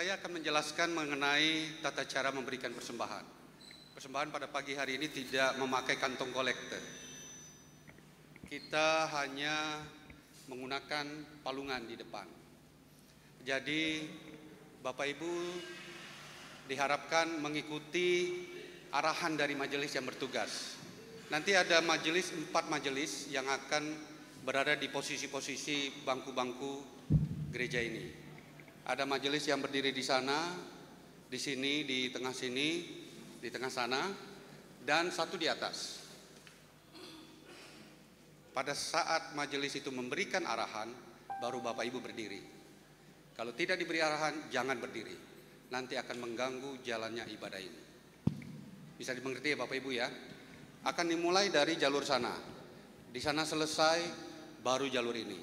Saya akan menjelaskan mengenai tata cara memberikan persembahan. Persembahan pada pagi hari ini tidak memakai kantong kolektor. Kita hanya menggunakan palungan di depan. Jadi Bapak Ibu diharapkan mengikuti arahan dari majelis yang bertugas. Nanti ada majelis, 4 majelis yang akan berada di posisi-posisi bangku-bangku gereja ini. Ada majelis yang berdiri di sana, di sini, di tengah sini, di tengah sana, dan satu di atas. Pada saat majelis itu memberikan arahan, baru Bapak Ibu berdiri. Kalau tidak diberi arahan, jangan berdiri. Nanti akan mengganggu jalannya ibadah ini. Bisa dimengerti ya Bapak Ibu ya? Akan dimulai dari jalur sana. Di sana selesai, baru jalur ini.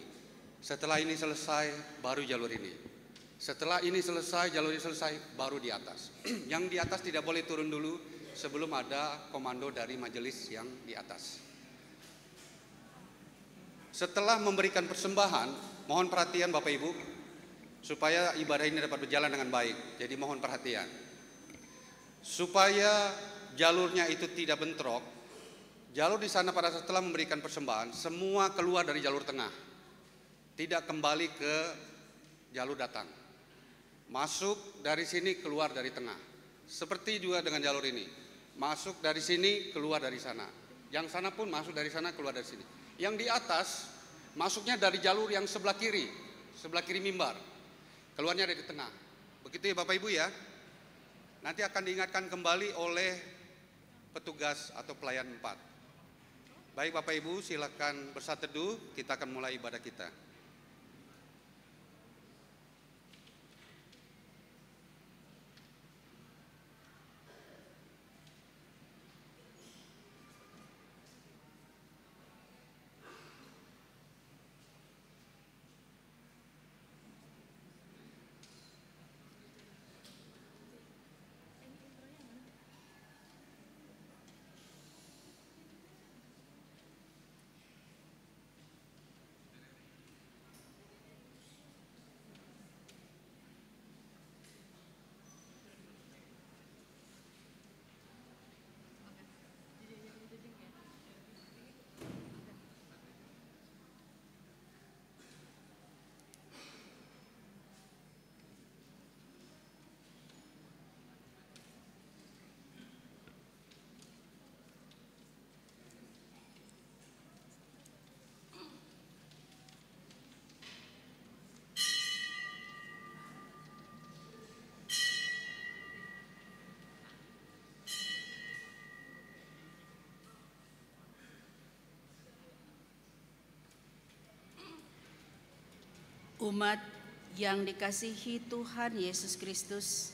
Setelah ini selesai, baru jalur ini. Setelah ini selesai, jalur ini selesai, baru di atas. Yang di atas tidak boleh turun dulu sebelum ada komando dari majelis yang di atas. Setelah memberikan persembahan, mohon perhatian Bapak Ibu, supaya ibadah ini dapat berjalan dengan baik. Jadi mohon perhatian. Supaya jalurnya itu tidak bentrok, jalur di sana pada setelah memberikan persembahan, semua keluar dari jalur tengah. Tidak kembali ke jalur datang. Masuk dari sini, keluar dari tengah. Seperti juga dengan jalur ini. Masuk dari sini, keluar dari sana. Yang sana pun masuk dari sana, keluar dari sini. Yang di atas, masuknya dari jalur yang sebelah kiri mimbar. Keluarnya dari tengah. Begitu ya Bapak Ibu ya. Nanti akan diingatkan kembali oleh petugas atau pelayan 4. Baik Bapak Ibu, silakan bersatu teduh, kita akan mulai ibadah kita. Umat yang dikasihi Tuhan Yesus Kristus,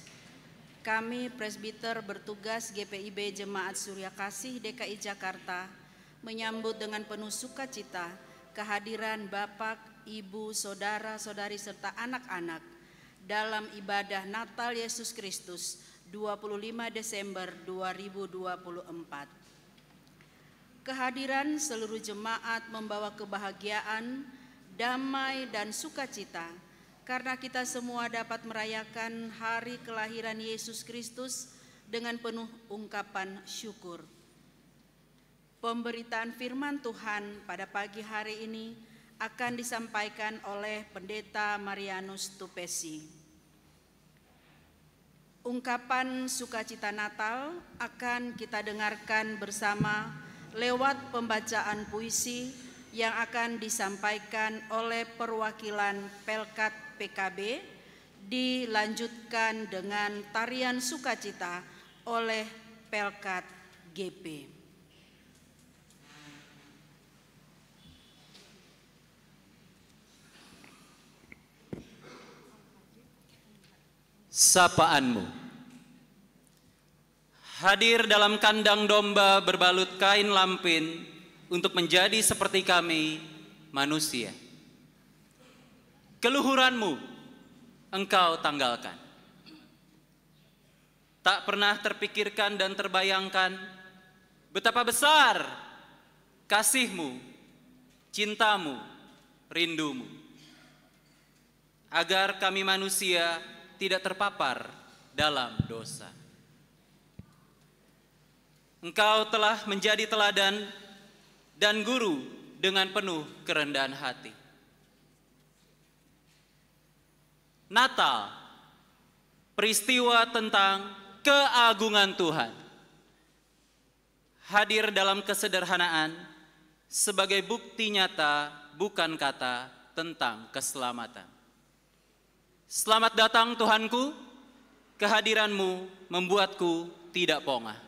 kami presbiter bertugas GPIB Jemaat Surya Kasih DKI Jakarta menyambut dengan penuh sukacita kehadiran Bapak, Ibu, Saudara-saudari serta anak-anak dalam ibadah Natal Yesus Kristus 25 Desember 2024. Kehadiran seluruh jemaat membawa kebahagiaan, damai dan sukacita karena kita semua dapat merayakan hari kelahiran Yesus Kristus dengan penuh ungkapan syukur. Pemberitaan firman Tuhan pada pagi hari ini akan disampaikan oleh Pendeta Marianus Tupesi. Ungkapan sukacita Natal akan kita dengarkan bersama lewat pembacaan puisi yang akan disampaikan oleh perwakilan Pelkat PKB, dilanjutkan dengan tarian sukacita oleh Pelkat GP. Sapaanmu. Hadir dalam kandang domba berbalut kain lampin untuk menjadi seperti kami, manusia. Keluhuranmu engkau tanggalkan. Tak pernah terpikirkan dan terbayangkan betapa besar kasihmu, cintamu, rindumu. Agar kami manusia tidak terpapar dalam dosa. Engkau telah menjadi teladan dan guru dengan penuh kerendahan hati. Natal, peristiwa tentang keagungan Tuhan, hadir dalam kesederhanaan sebagai bukti nyata, bukan kata, tentang keselamatan. Selamat datang Tuhanku, kehadiranmu membuatku tidak pongah.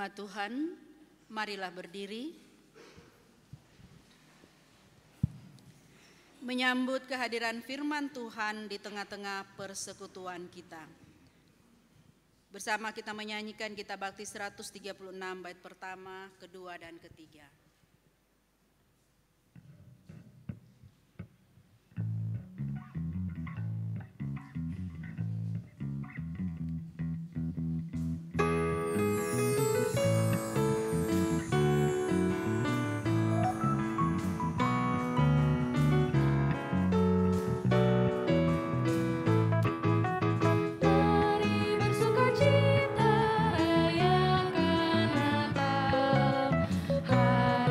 Umat Tuhan, marilah berdiri. Menyambut kehadiran firman Tuhan di tengah-tengah persekutuan kita. Bersama kita menyanyikan Kitab Bakti 136 bait pertama, kedua, dan ketiga. Hari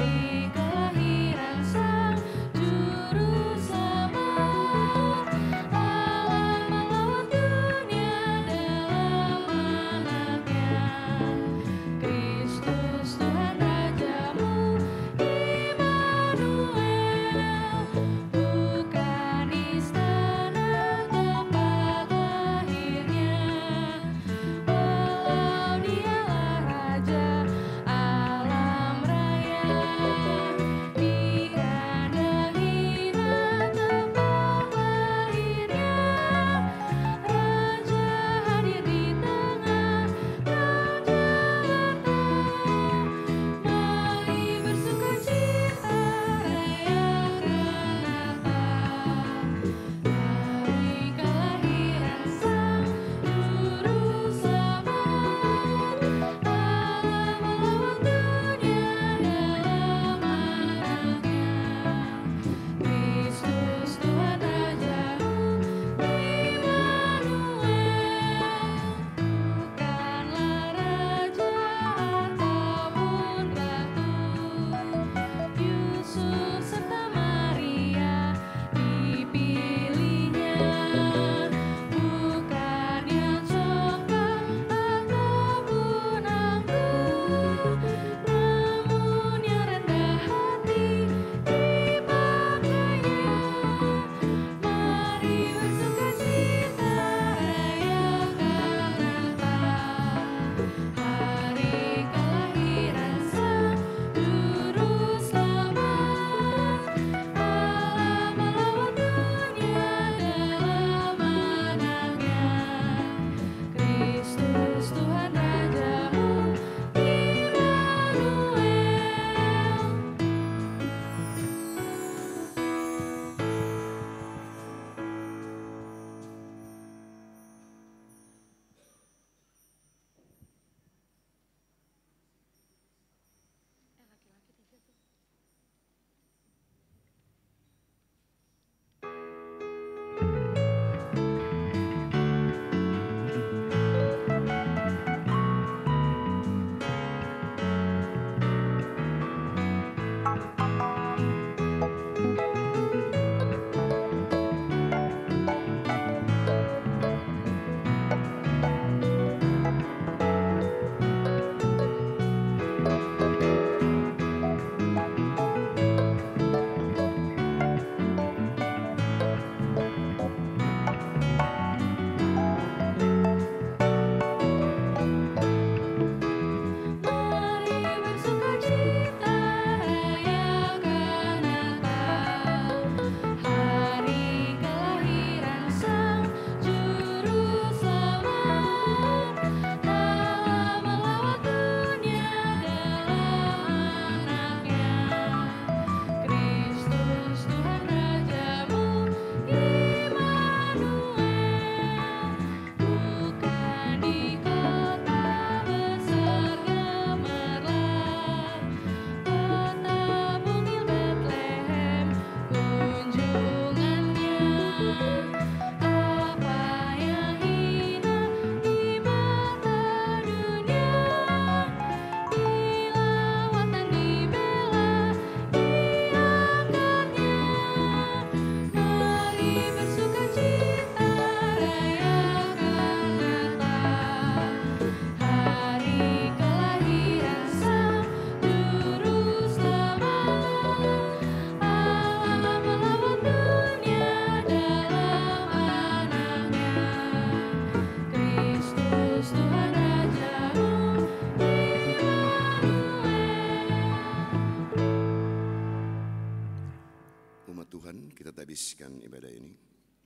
Tuhan, kita habiskan ibadah ini.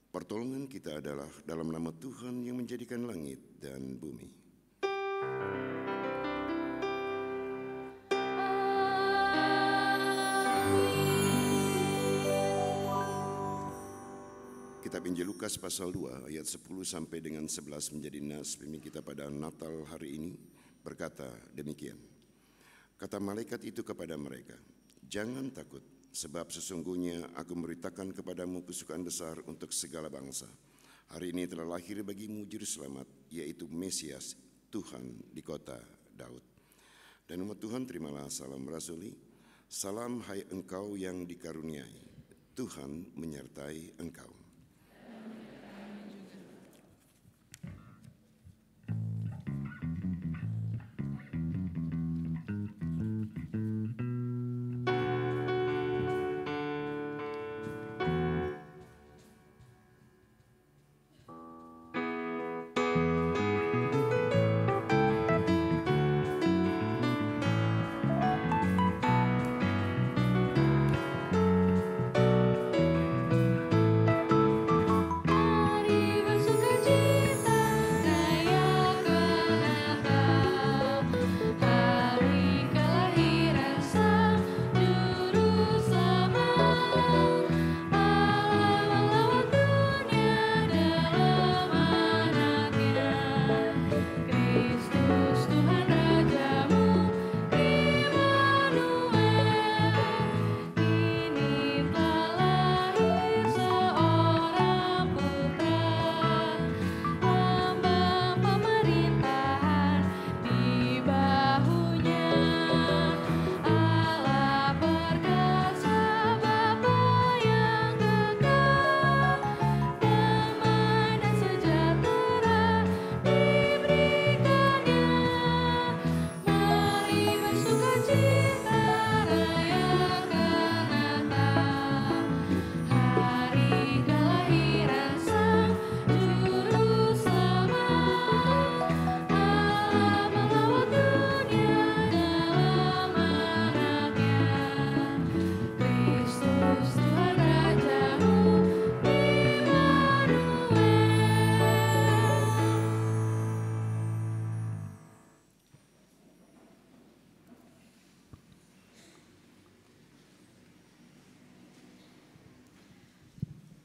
Pertolongan kita adalah dalam nama Tuhan yang menjadikan langit dan bumi. Kitab Injil Lukas pasal 2 ayat 10 sampai dengan 11 menjadi nas bimbing kita pada Natal hari ini berkata demikian. Kata malaikat itu kepada mereka, "Jangan takut, sebab sesungguhnya aku memberitakan kepadamu kesukaan besar untuk segala bangsa. Hari ini telah lahir bagimu juru selamat, yaitu Mesias, Tuhan di kota Daud. Dan umat Tuhan terimalah salam rasuli. Salam hai engkau yang dikaruniai, Tuhan menyertai engkau."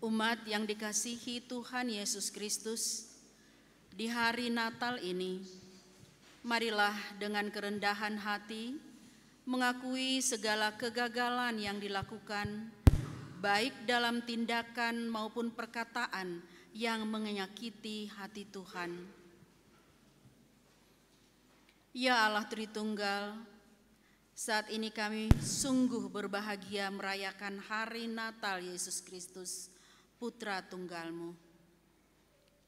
Umat yang dikasihi Tuhan Yesus Kristus, di hari Natal ini, marilah dengan kerendahan hati mengakui segala kegagalan yang dilakukan, baik dalam tindakan maupun perkataan yang menyakiti hati Tuhan. Ya Allah Tritunggal, saat ini kami sungguh berbahagia merayakan hari Natal Yesus Kristus, Putra Tunggal-Mu.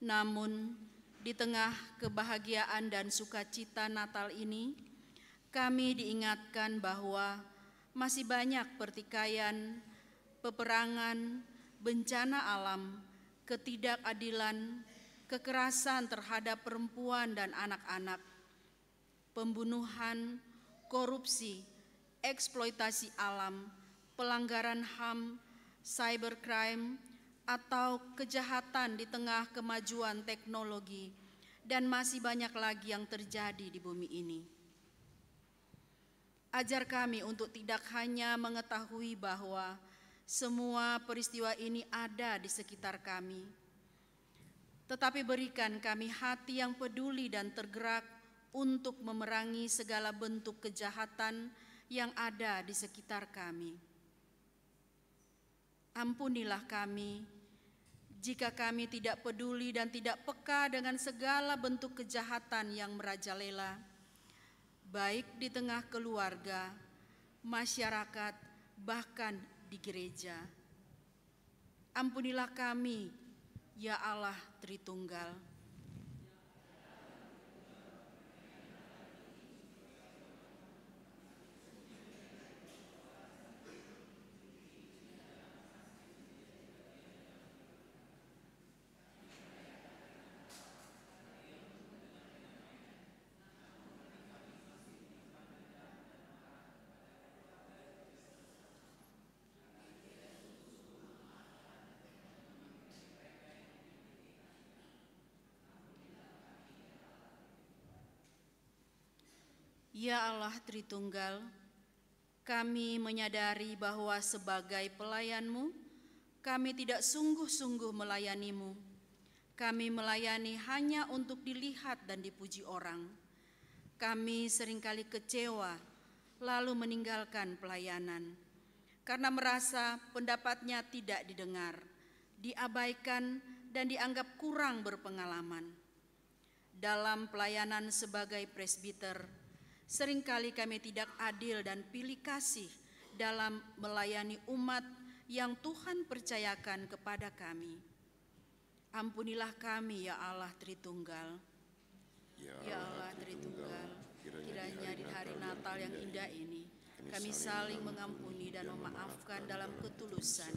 Namun, di tengah kebahagiaan dan sukacita Natal ini, kami diingatkan bahwa masih banyak pertikaian, peperangan, bencana alam, ketidakadilan, kekerasan terhadap perempuan dan anak-anak, pembunuhan, korupsi, eksploitasi alam, pelanggaran HAM, cybercrime, atau kejahatan di tengah kemajuan teknologi, dan masih banyak lagi yang terjadi di bumi ini. Ajar kami untuk tidak hanya mengetahui bahwa semua peristiwa ini ada di sekitar kami, tetapi berikan kami hati yang peduli dan tergerak untuk memerangi segala bentuk kejahatan yang ada di sekitar kami. Ampunilah kami jika kami tidak peduli dan tidak peka dengan segala bentuk kejahatan yang merajalela, baik di tengah keluarga, masyarakat, bahkan di gereja. Ampunilah kami, ya Allah Tritunggal. Ya Allah Tritunggal, kami menyadari bahwa sebagai pelayan-Mu, kami tidak sungguh-sungguh melayani-Mu. Kami melayani hanya untuk dilihat dan dipuji orang. Kami seringkali kecewa, lalu meninggalkan pelayanan, karena merasa pendapatnya tidak didengar, diabaikan, dan dianggap kurang berpengalaman. Dalam pelayanan sebagai presbiter, seringkali kami tidak adil dan pilih kasih dalam melayani umat yang Tuhan percayakan kepada kami. Ampunilah kami ya Allah Tritunggal. Ya Allah Tritunggal, kiranya di hari Natal yang indah ini, kami saling mengampuni dan memaafkan dalam ketulusan,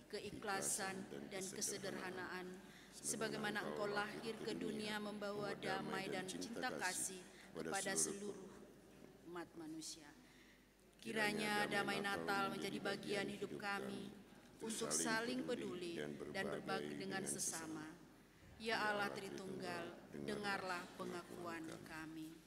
keikhlasan, dan kesederhanaan, sebagaimana Engkau lahir ke dunia membawa damai dan cinta kasih kepada seluruh umat manusia. Kiranya damai Natal menjadi bagian hidup kami untuk saling peduli dan berbagi dengan sesama. Ya Allah Tritunggal, dengarlah pengakuan kami.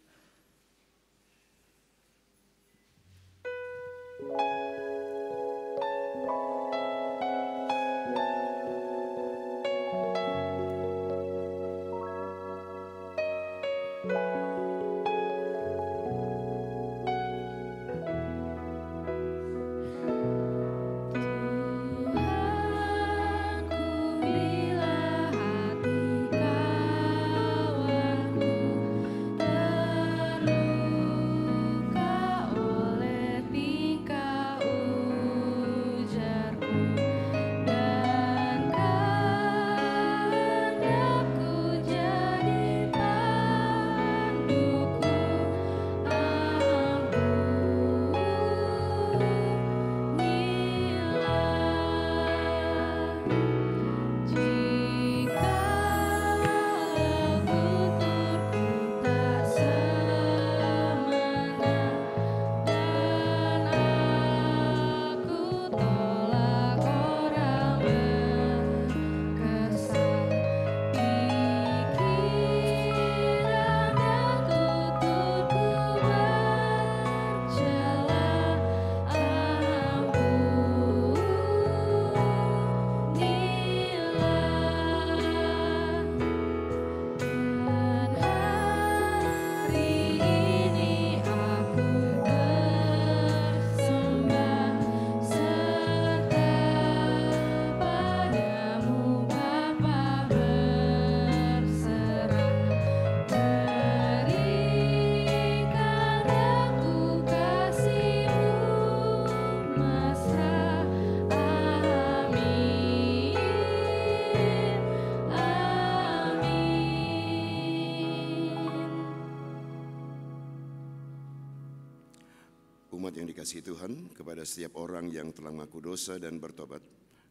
Umat yang dikasihi Tuhan, kepada setiap orang yang telah mengaku dosa dan bertobat,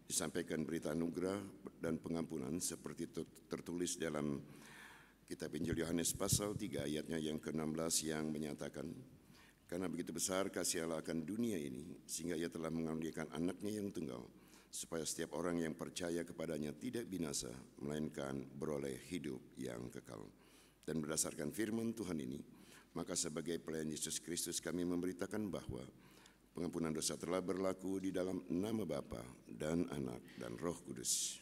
disampaikan berita anugerah dan pengampunan seperti tertulis dalam Kitab Injil Yohanes pasal 3 ayatnya yang ke-16 yang menyatakan, karena begitu besar kasih Allah akan dunia ini, sehingga Ia telah mengaruniakan anaknya yang tunggal, supaya setiap orang yang percaya kepadanya tidak binasa, melainkan beroleh hidup yang kekal. Dan berdasarkan firman Tuhan ini, maka sebagai pelayan Yesus Kristus kami memberitakan bahwa pengampunan dosa telah berlaku di dalam nama Bapa dan Anak dan Roh Kudus.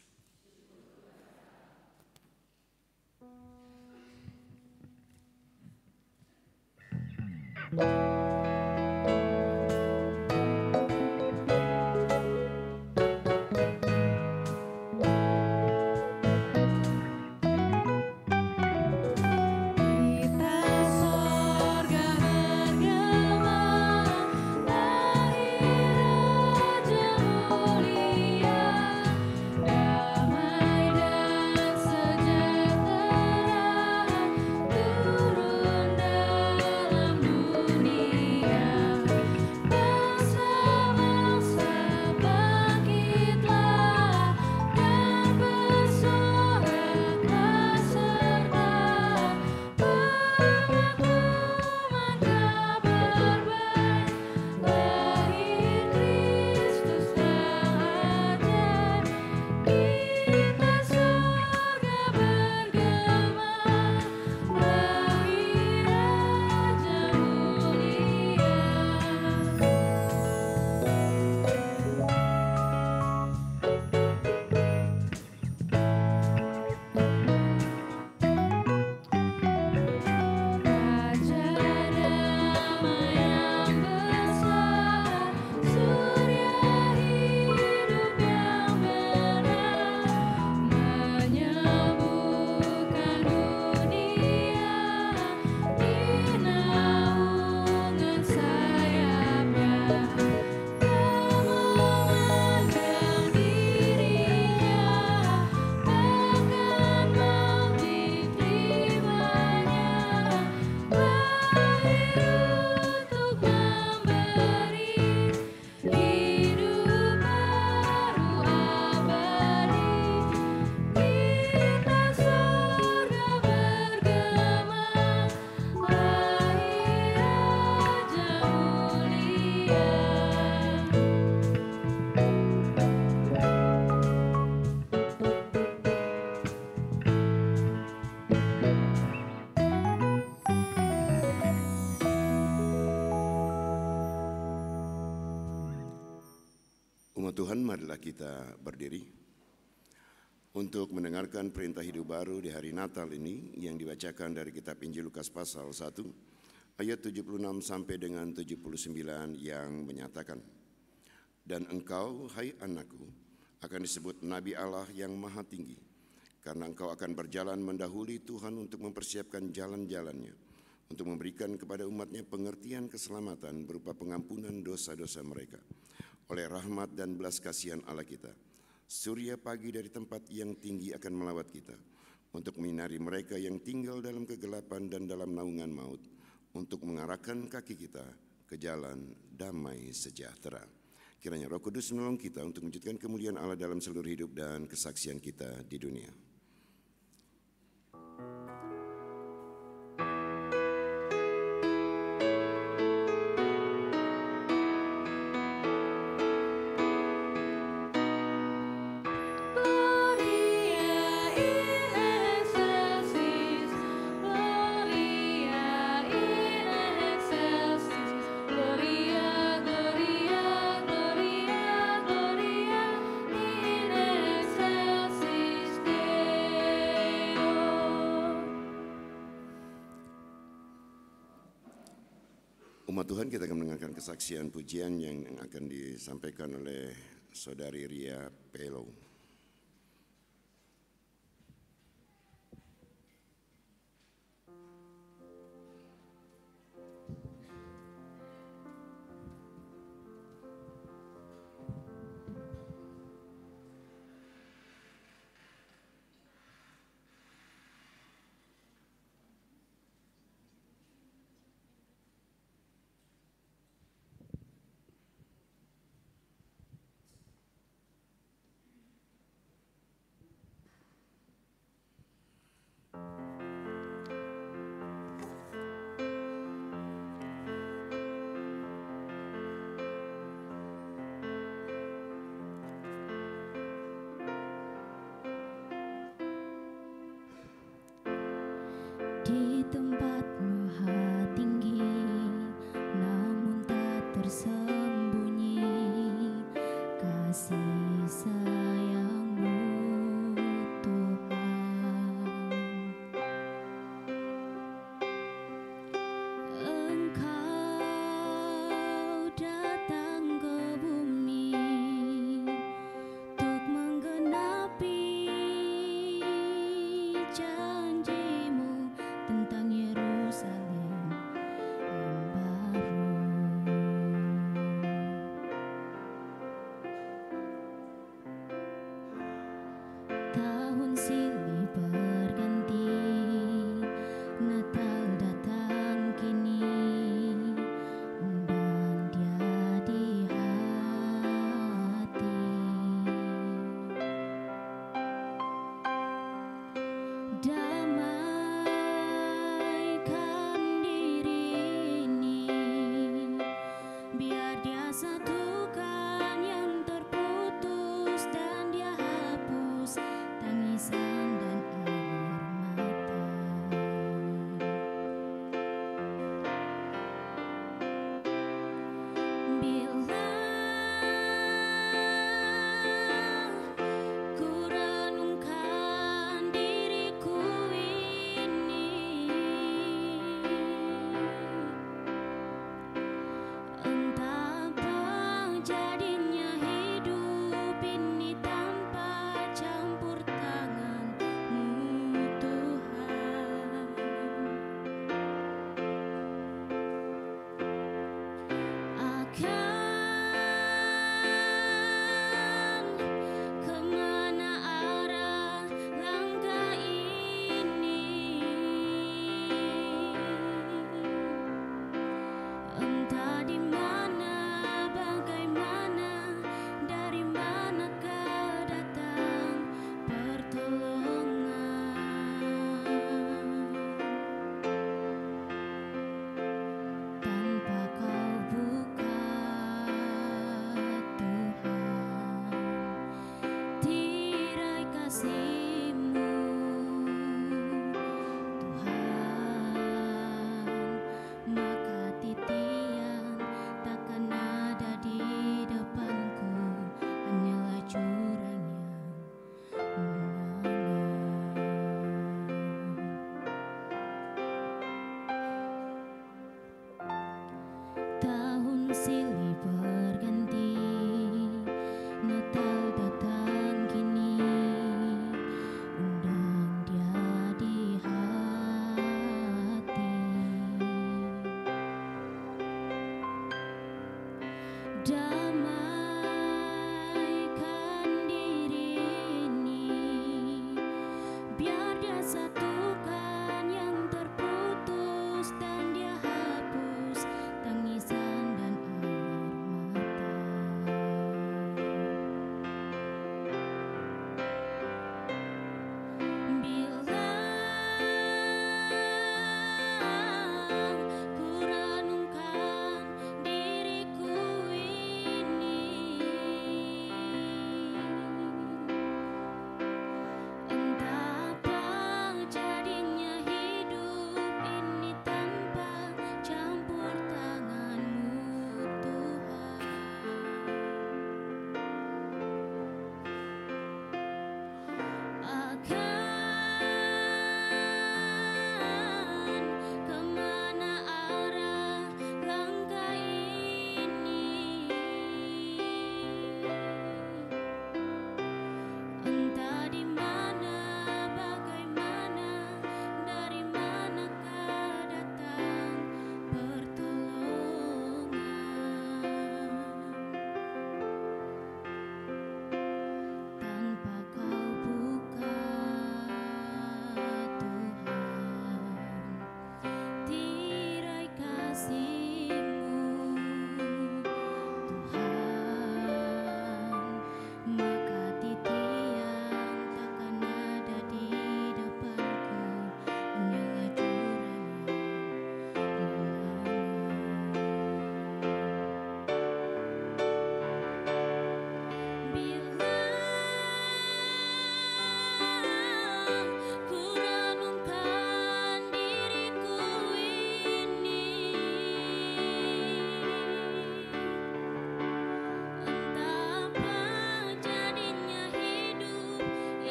Dunia Umat Tuhan, marilah kita berdiri untuk mendengarkan perintah hidup baru di hari Natal ini yang dibacakan dari kitab Injil Lukas pasal 1 ayat 76 sampai dengan 79 yang menyatakan, "Dan engkau, hai anakku, akan disebut Nabi Allah yang Maha Tinggi, karena engkau akan berjalan mendahului Tuhan untuk mempersiapkan jalan-jalannya, untuk memberikan kepada umatnya pengertian keselamatan berupa pengampunan dosa-dosa mereka. Oleh rahmat dan belas kasihan Allah kita, surya pagi dari tempat yang tinggi akan melawat kita, untuk menyinari mereka yang tinggal dalam kegelapan dan dalam naungan maut, untuk mengarahkan kaki kita ke jalan damai sejahtera." Kiranya Roh Kudus menolong kita untuk mewujudkan kemuliaan Allah dalam seluruh hidup dan kesaksian kita di dunia. Umat Tuhan, kita akan mendengarkan kesaksian pujian yang akan disampaikan oleh Saudari Ria Pelo. Di tempat maha tinggi, namun tak tersembunyi kasih sayang-Mu Tuhan. Engkau datang ke bumi untuk menggenapi janji-Mu tentang Yerusalem yang baru.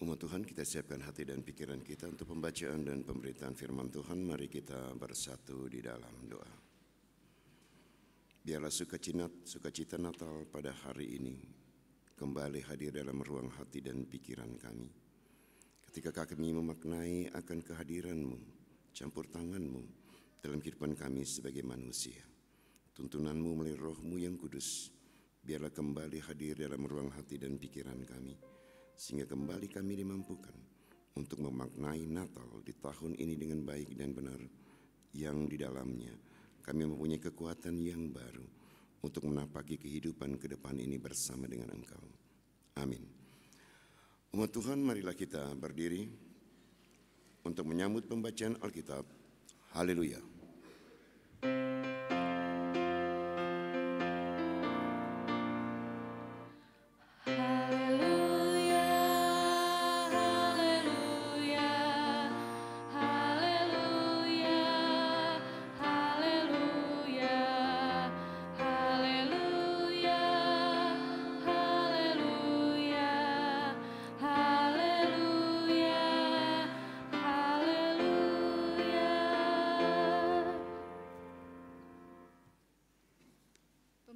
Umat Tuhan, kita siapkan hati dan pikiran kita untuk pembacaan dan pemberitaan firman Tuhan. Mari kita bersatu di dalam doa. Biarlah sukacita Natal pada hari ini kembali hadir dalam ruang hati dan pikiran kami. Ketika kami memaknai akan kehadiran-Mu, campur tangan-Mu dalam kehidupan kami sebagai manusia. Tuntunan-Mu melalui Roh-Mu yang kudus, biarlah kembali hadir dalam ruang hati dan pikiran kami, sehingga kembali kami dimampukan untuk memaknai Natal di tahun ini dengan baik dan benar, yang di dalamnya kami mempunyai kekuatan yang baru untuk menapaki kehidupan ke depan ini bersama dengan Engkau. Amin. Umat Tuhan, marilah kita berdiri untuk menyambut pembacaan Alkitab. Haleluya.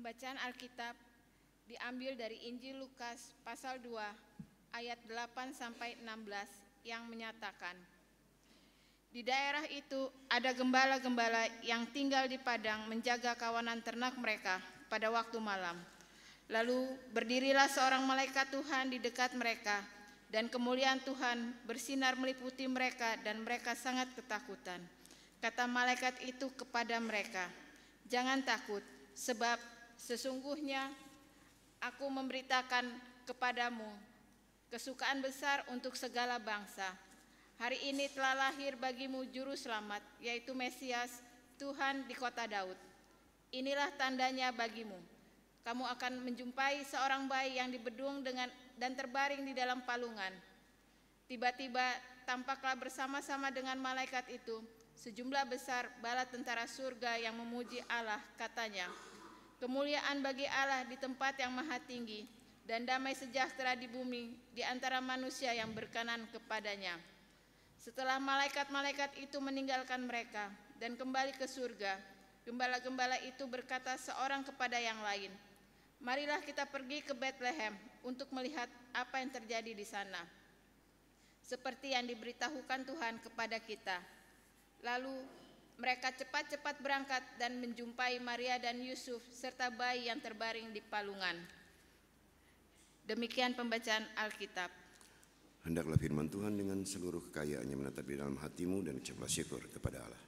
Bacaan Alkitab diambil dari Injil Lukas pasal 2 ayat 8 sampai 16 yang menyatakan, di daerah itu ada gembala-gembala yang tinggal di padang menjaga kawanan ternak mereka pada waktu malam. Lalu berdirilah seorang malaikat Tuhan di dekat mereka, dan kemuliaan Tuhan bersinar meliputi mereka dan mereka sangat ketakutan. Kata malaikat itu kepada mereka, jangan takut, sebab sesungguhnya aku memberitakan kepadamu kesukaan besar untuk segala bangsa. Hari ini telah lahir bagimu juru selamat, yaitu Mesias, Tuhan di kota Daud. Inilah tandanya bagimu. Kamu akan menjumpai seorang bayi yang dibedung dan terbaring di dalam palungan. Tiba-tiba tampaklah bersama-sama dengan malaikat itu sejumlah besar bala tentara surga yang memuji Allah, katanya, kemuliaan bagi Allah di tempat yang maha tinggi, dan damai sejahtera di bumi di antara manusia yang berkenan kepadanya. Setelah malaikat-malaikat itu meninggalkan mereka dan kembali ke surga, gembala-gembala itu berkata seorang kepada yang lain, marilah kita pergi ke Betlehem untuk melihat apa yang terjadi di sana, seperti yang diberitahukan Tuhan kepada kita. Lalu mereka cepat-cepat berangkat dan menjumpai Maria dan Yusuf serta bayi yang terbaring di palungan. Demikian pembacaan Alkitab. Hendaklah firman Tuhan dengan seluruh kekayaannya menetap di dalam hatimu dan ucaplah syukur kepada Allah.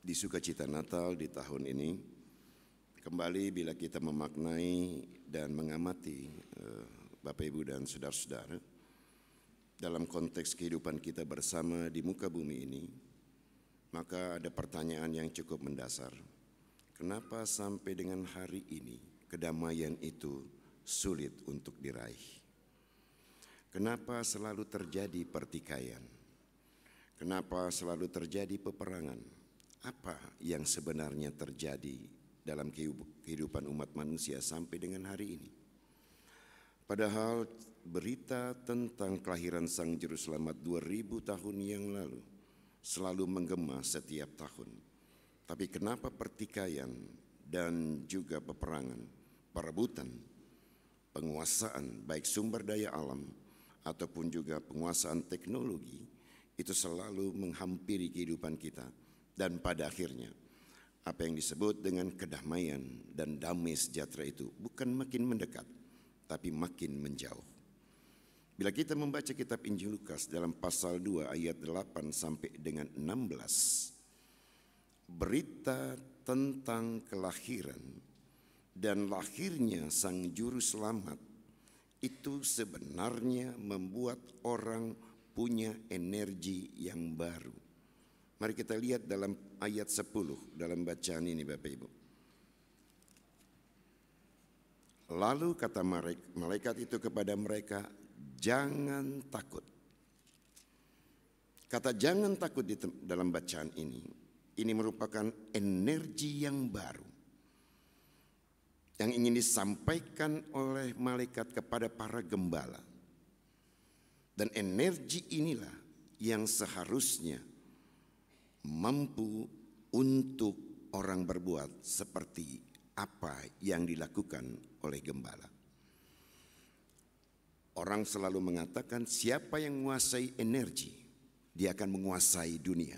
Di sukacita Natal di tahun ini, kembali bila kita memaknai dan mengamati Bapak Ibu dan saudara-saudara, dalam konteks kehidupan kita bersama di muka bumi ini, maka ada pertanyaan yang cukup mendasar. Kenapa sampai dengan hari ini kedamaian itu sulit untuk diraih? Kenapa selalu terjadi pertikaian? Kenapa selalu terjadi peperangan? Apa yang sebenarnya terjadi dalam kehidupan umat manusia sampai dengan hari ini? Padahal berita tentang kelahiran Sang Juru Selamat 2000 tahun yang lalu selalu menggema setiap tahun. Tapi kenapa pertikaian dan juga peperangan, perebutan, penguasaan baik sumber daya alam ataupun juga penguasaan teknologi itu selalu menghampiri kehidupan kita? Dan pada akhirnya, apa yang disebut dengan kedamaian dan damai sejahtera itu bukan makin mendekat, tapi makin menjauh. Bila kita membaca kitab Injil Lukas dalam pasal 2 ayat 8 sampai dengan 16, berita tentang kelahiran dan lahirnya Sang Juru Selamat itu sebenarnya membuat orang punya energi yang baru. Mari kita lihat dalam ayat 10 dalam bacaan ini Bapak Ibu. Lalu kata malaikat itu kepada mereka, jangan takut. Kata jangan takut di dalam bacaan ini merupakan energi yang baru yang ingin disampaikan oleh malaikat kepada para gembala. Dan energi inilah yang seharusnya mampu untuk orang berbuat seperti apa yang dilakukan oleh gembala. Orang selalu mengatakan siapa yang menguasai energi, dia akan menguasai dunia.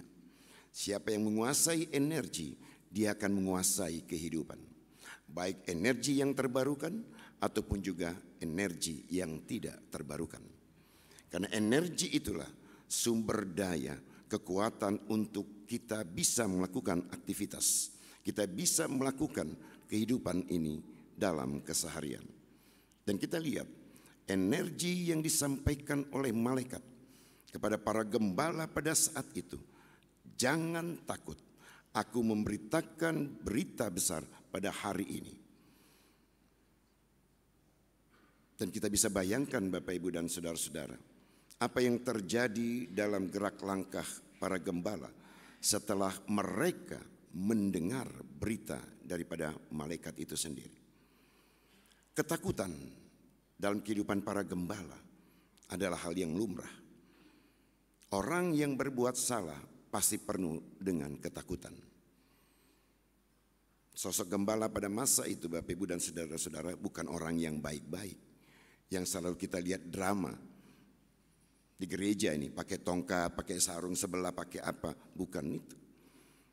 Siapa yang menguasai energi, dia akan menguasai kehidupan. Baik energi yang terbarukan ataupun juga energi yang tidak terbarukan. Karena energi itulah sumber daya, kekuatan untuk kita bisa melakukan aktivitas. Kita bisa melakukan kehidupan ini dalam keseharian. Dan kita lihat energi yang disampaikan oleh malaikat kepada para gembala pada saat itu. Jangan takut, aku memberitakan berita besar pada hari ini. Dan kita bisa bayangkan Bapak Ibu dan saudara-saudara, apa yang terjadi dalam gerak langkah para gembala setelah mereka mendengar berita daripada malaikat itu sendiri. Ketakutan dalam kehidupan para gembala adalah hal yang lumrah. Orang yang berbuat salah pasti penuh dengan ketakutan. Sosok gembala pada masa itu Bapak Ibu dan saudara-saudara bukan orang yang baik-baik. Yang selalu kita lihat drama di gereja ini, pakai tongkat, pakai sarung sebelah, pakai apa, bukan itu.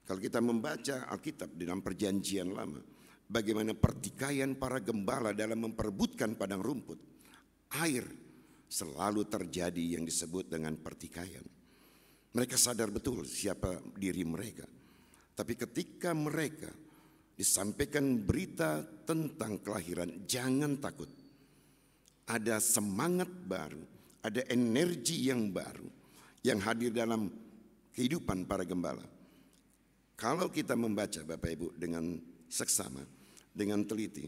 Kalau kita membaca Alkitab di dalam Perjanjian Lama, bagaimana pertikaian para gembala dalam memperebutkan padang rumput, air selalu terjadi yang disebut dengan pertikaian. Mereka sadar betul siapa diri mereka. Tapi ketika mereka disampaikan berita tentang kelahiran, jangan takut. Ada semangat baru, ada energi yang baru yang hadir dalam kehidupan para gembala. Kalau kita membaca Bapak Ibu dengan seksama, dengan teliti,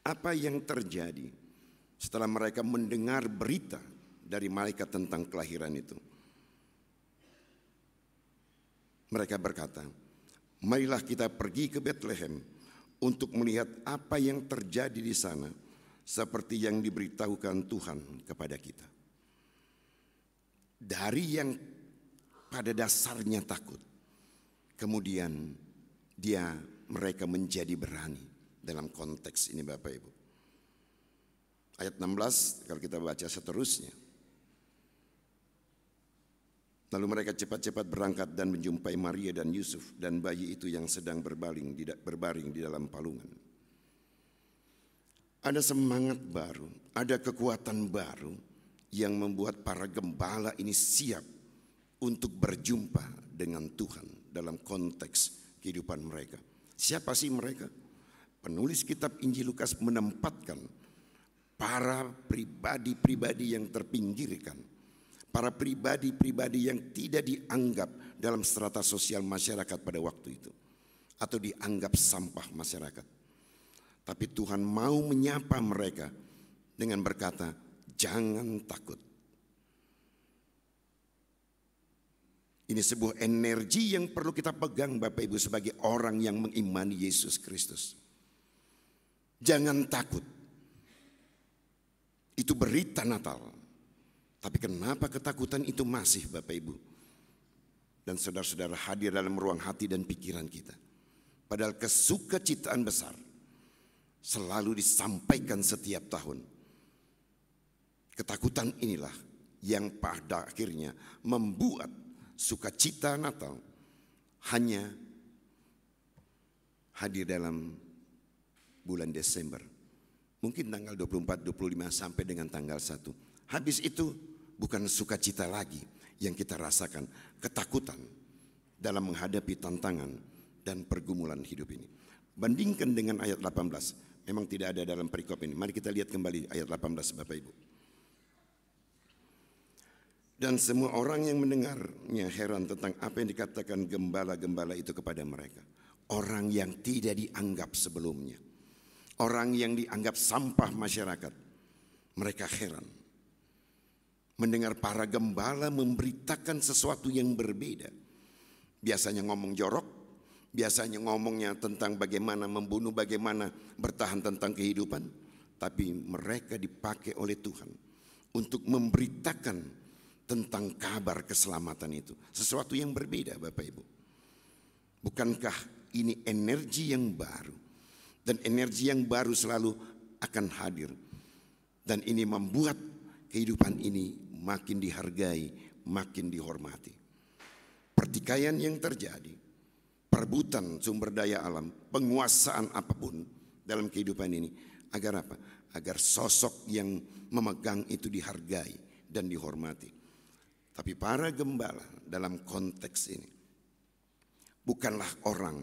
apa yang terjadi setelah mereka mendengar berita dari malaikat tentang kelahiran itu? Mereka berkata, marilah kita pergi ke Bethlehem untuk melihat apa yang terjadi di sana seperti yang diberitahukan Tuhan kepada kita. Dari yang pada dasarnya takut, kemudian mereka menjadi berani dalam konteks ini Bapak Ibu. Ayat 16 kalau kita baca seterusnya. Lalu mereka cepat-cepat berangkat dan menjumpai Maria dan Yusuf dan bayi itu yang sedang berbaring di dalam palungan. Ada semangat baru, ada kekuatan baru yang membuat para gembala ini siap untuk berjumpa dengan Tuhan dalam konteks kehidupan mereka. Siapa sih mereka? Penulis kitab Injil Lukas menempatkan para pribadi-pribadi yang terpinggirkan, para pribadi-pribadi yang tidak dianggap dalam strata sosial masyarakat pada waktu itu, atau dianggap sampah masyarakat. Tapi Tuhan mau menyapa mereka dengan berkata, jangan takut. Ini sebuah energi yang perlu kita pegang Bapak Ibu sebagai orang yang mengimani Yesus Kristus. Jangan takut. Itu berita Natal. Tapi kenapa ketakutan itu masih Bapak Ibu dan saudara-saudara hadir dalam ruang hati dan pikiran kita? Padahal kesukacitaan besar selalu disampaikan setiap tahun. Ketakutan inilah yang pada akhirnya membuat sukacita Natal hanya hadir dalam bulan Desember. Mungkin tanggal 24, 25 sampai dengan tanggal 1. Habis itu bukan sukacita lagi yang kita rasakan, ketakutan dalam menghadapi tantangan dan pergumulan hidup ini. Bandingkan dengan ayat 18, memang tidak ada dalam perikop ini. Mari kita lihat kembali ayat 18 Bapak Ibu. Dan semua orang yang mendengarnya heran tentang apa yang dikatakan gembala-gembala itu kepada mereka. Orang yang tidak dianggap sebelumnya. Orang yang dianggap sampah masyarakat. Mereka heran. Mendengar para gembala memberitakan sesuatu yang berbeda. Biasanya ngomong jorok. Biasanya ngomongnya tentang bagaimana membunuh, bagaimana bertahan tentang kehidupan. Tapi mereka dipakai oleh Tuhan untuk memberitakan tentang kabar keselamatan itu. Sesuatu yang berbeda Bapak Ibu. Bukankah ini energi yang baru? Dan energi yang baru selalu akan hadir. Dan ini membuat kehidupan ini makin dihargai, makin dihormati. Pertikaian yang terjadi, perebutan sumber daya alam, penguasaan apapun dalam kehidupan ini. Agar apa? Agar sosok yang memegang itu dihargai dan dihormati. Tapi para gembala dalam konteks ini bukanlah orang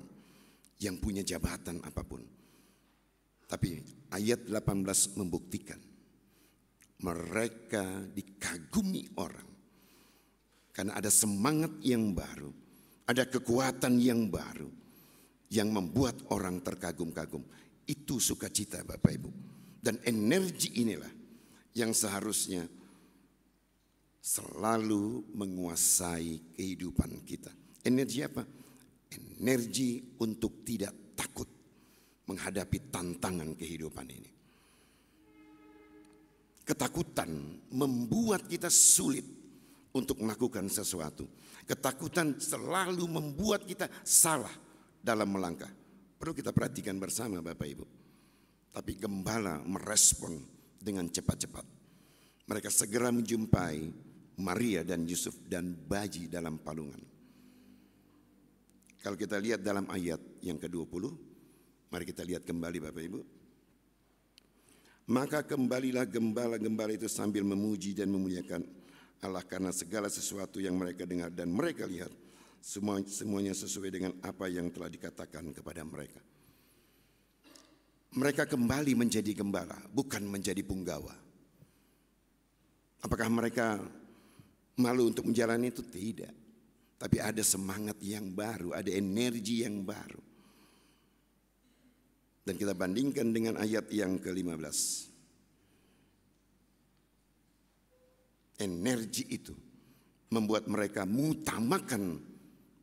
yang punya jabatan apapun. Tapi ayat 18 membuktikan mereka dikagumi orang. Karena ada semangat yang baru, ada kekuatan yang baru yang membuat orang terkagum-kagum. Itu sukacita Bapak Ibu. Dan energi inilah yang seharusnya selalu menguasai kehidupan kita. Energi apa? Energi untuk tidak takut menghadapi tantangan kehidupan ini. Ketakutan membuat kita sulit untuk melakukan sesuatu. Ketakutan selalu membuat kita salah dalam melangkah. Perlu kita perhatikan bersama Bapak Ibu. Tapi gembala merespon dengan cepat-cepat. Mereka segera menjumpai Maria dan Yusuf dan bayi dalam palungan. Kalau kita lihat dalam ayat yang ke-20, mari kita lihat kembali Bapak Ibu. Maka kembalilah gembala-gembala itu sambil memuji dan memuliakan Allah karena segala sesuatu yang mereka dengar dan mereka lihat semuanya sesuai dengan apa yang telah dikatakan kepada mereka. Mereka kembali menjadi gembala, bukan menjadi punggawa. Apakah mereka malu untuk menjalani itu? Tidak. Tapi ada semangat yang baru, ada energi yang baru. Dan kita bandingkan dengan ayat yang ke-15. Energi itu membuat mereka mengutamakan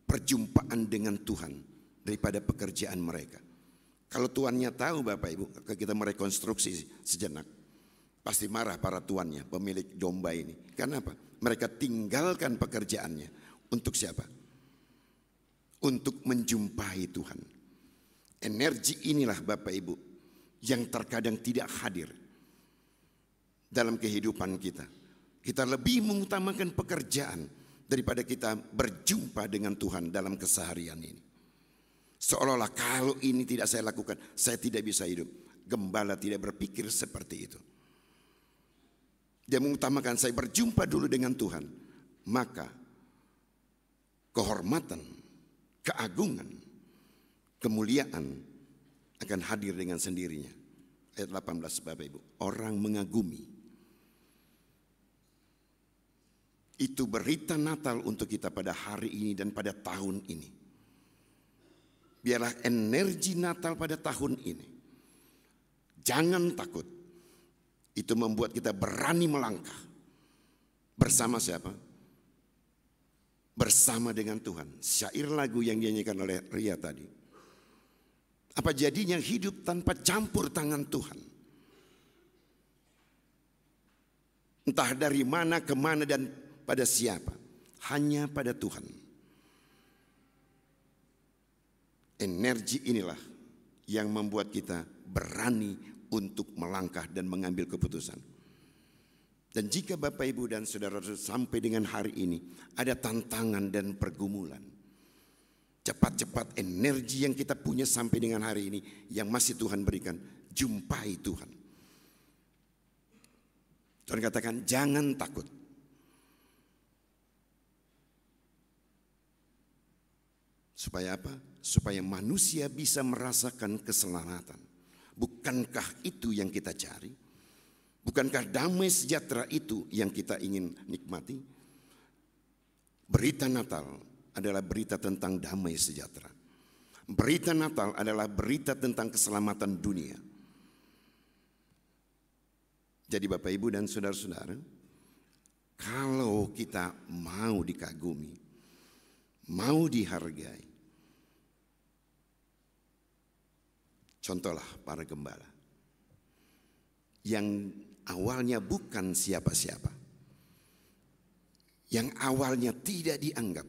perjumpaan dengan Tuhan daripada pekerjaan mereka. Kalau tuannya tahu Bapak Ibu, kita merekonstruksi sejenak. Pasti marah para tuannya, pemilik domba ini. Karena apa? Mereka tinggalkan pekerjaannya. Untuk siapa? Untuk menjumpai Tuhan. Energi inilah Bapak Ibu yang terkadang tidak hadir dalam kehidupan kita. Kita lebih mengutamakan pekerjaan daripada kita berjumpa dengan Tuhan dalam keseharian ini. Seolah-olah kalau ini tidak saya lakukan, saya tidak bisa hidup. Gembala tidak berpikir seperti itu. Dia mengutamakan saya berjumpa dulu dengan Tuhan. Maka kehormatan, keagungan, kemuliaan akan hadir dengan sendirinya. Ayat 18 Bapak Ibu. Orang mengagumi. Itu berita Natal untuk kita pada hari ini dan pada tahun ini. Biarlah energi Natal pada tahun ini. Jangan takut. Itu membuat kita berani melangkah. Bersama siapa? Bersama dengan Tuhan. Syair lagu yang dinyanyikan oleh Ria tadi. Apa jadinya hidup tanpa campur tangan Tuhan? Entah dari mana, kemana, dan pada siapa. Hanya pada Tuhan. Energi inilah yang membuat kita berani untuk melangkah dan mengambil keputusan. Dan jika Bapak Ibu dan Saudara sampai dengan hari ini ada tantangan dan pergumulan, cepat-cepat energi yang kita punya sampai dengan hari ini yang masih Tuhan berikan, jumpai Tuhan. Tuhan katakan jangan takut. Supaya apa? Supaya manusia bisa merasakan keselamatan. Bukankah itu yang kita cari? Bukankah damai sejahtera itu yang kita ingin nikmati? Berita Natal adalah berita tentang damai sejahtera. Berita Natal adalah berita tentang keselamatan dunia. Jadi Bapak Ibu dan saudara-saudara, kalau kita mau dikagumi, mau dihargai, contohlah para gembala yang awalnya bukan siapa-siapa, yang awalnya tidak dianggap.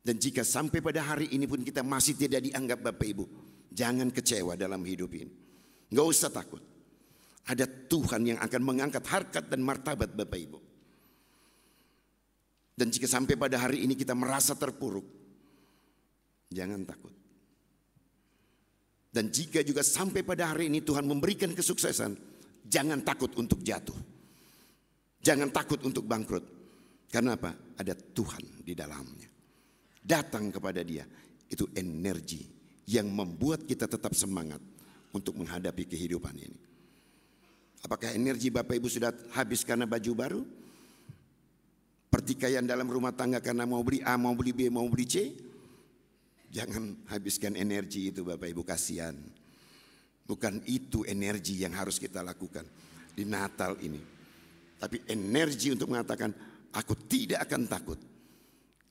Dan jika sampai pada hari ini pun kita masih tidak dianggap Bapak Ibu, jangan kecewa dalam hidup ini. Gak usah takut. Ada Tuhan yang akan mengangkat harkat dan martabat Bapak Ibu. Dan jika sampai pada hari ini kita merasa terpuruk, jangan takut. Dan jika juga sampai pada hari ini Tuhan memberikan kesuksesan, jangan takut untuk jatuh. Jangan takut untuk bangkrut. Karena apa? Ada Tuhan di dalamnya. Datang kepada Dia, itu energi yang membuat kita tetap semangat untuk menghadapi kehidupan ini. Apakah energi Bapak Ibu sudah habis karena baju baru? Pertikaian dalam rumah tangga karena mau beli A, mau beli B, mau beli C? Jangan habiskan energi itu Bapak Ibu, kasihan. Bukan itu energi yang harus kita lakukan di Natal ini. Tapi energi untuk mengatakan, aku tidak akan takut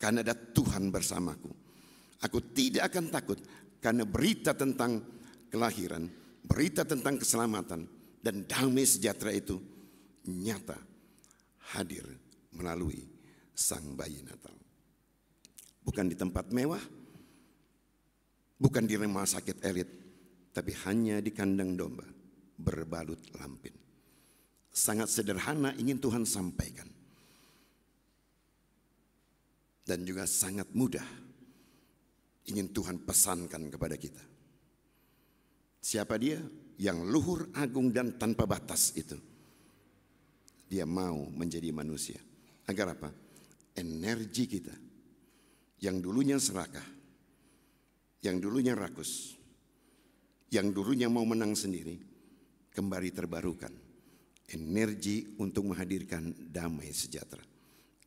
karena ada Tuhan bersamaku. Aku tidak akan takut karena berita tentang kelahiran, berita tentang keselamatan dan damai sejahtera itu nyata hadir melalui Sang Bayi Natal. Bukan di tempat mewah, bukan di rumah sakit elit, tapi hanya di kandang domba berbalut lampin. Sangat sederhana ingin Tuhan sampaikan. Dan juga sangat mudah ingin Tuhan pesankan kepada kita. Siapa Dia? Yang luhur, agung dan tanpa batas itu. Dia mau menjadi manusia. Agar apa? Energi kita yang dulunya serakah, yang dulunya rakus, yang dulunya mau menang sendiri, kembali terbarukan. Energi untuk menghadirkan damai sejahtera.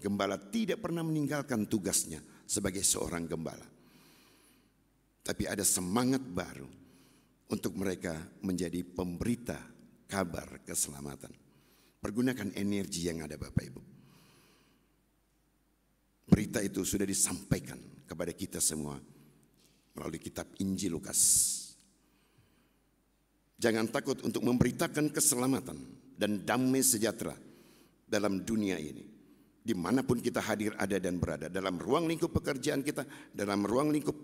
Gembala tidak pernah meninggalkan tugasnya sebagai seorang gembala. Tapi ada semangat baru untuk mereka menjadi pemberita kabar keselamatan. Pergunakan energi yang ada Bapak Ibu. Berita itu sudah disampaikan kepada kita semua melalui kitab Injil Lukas. Jangan takut untuk memberitakan keselamatan dan damai sejahtera dalam dunia ini. Dimanapun kita hadir, ada dan berada. Dalam ruang lingkup pekerjaan kita, dalam ruang lingkup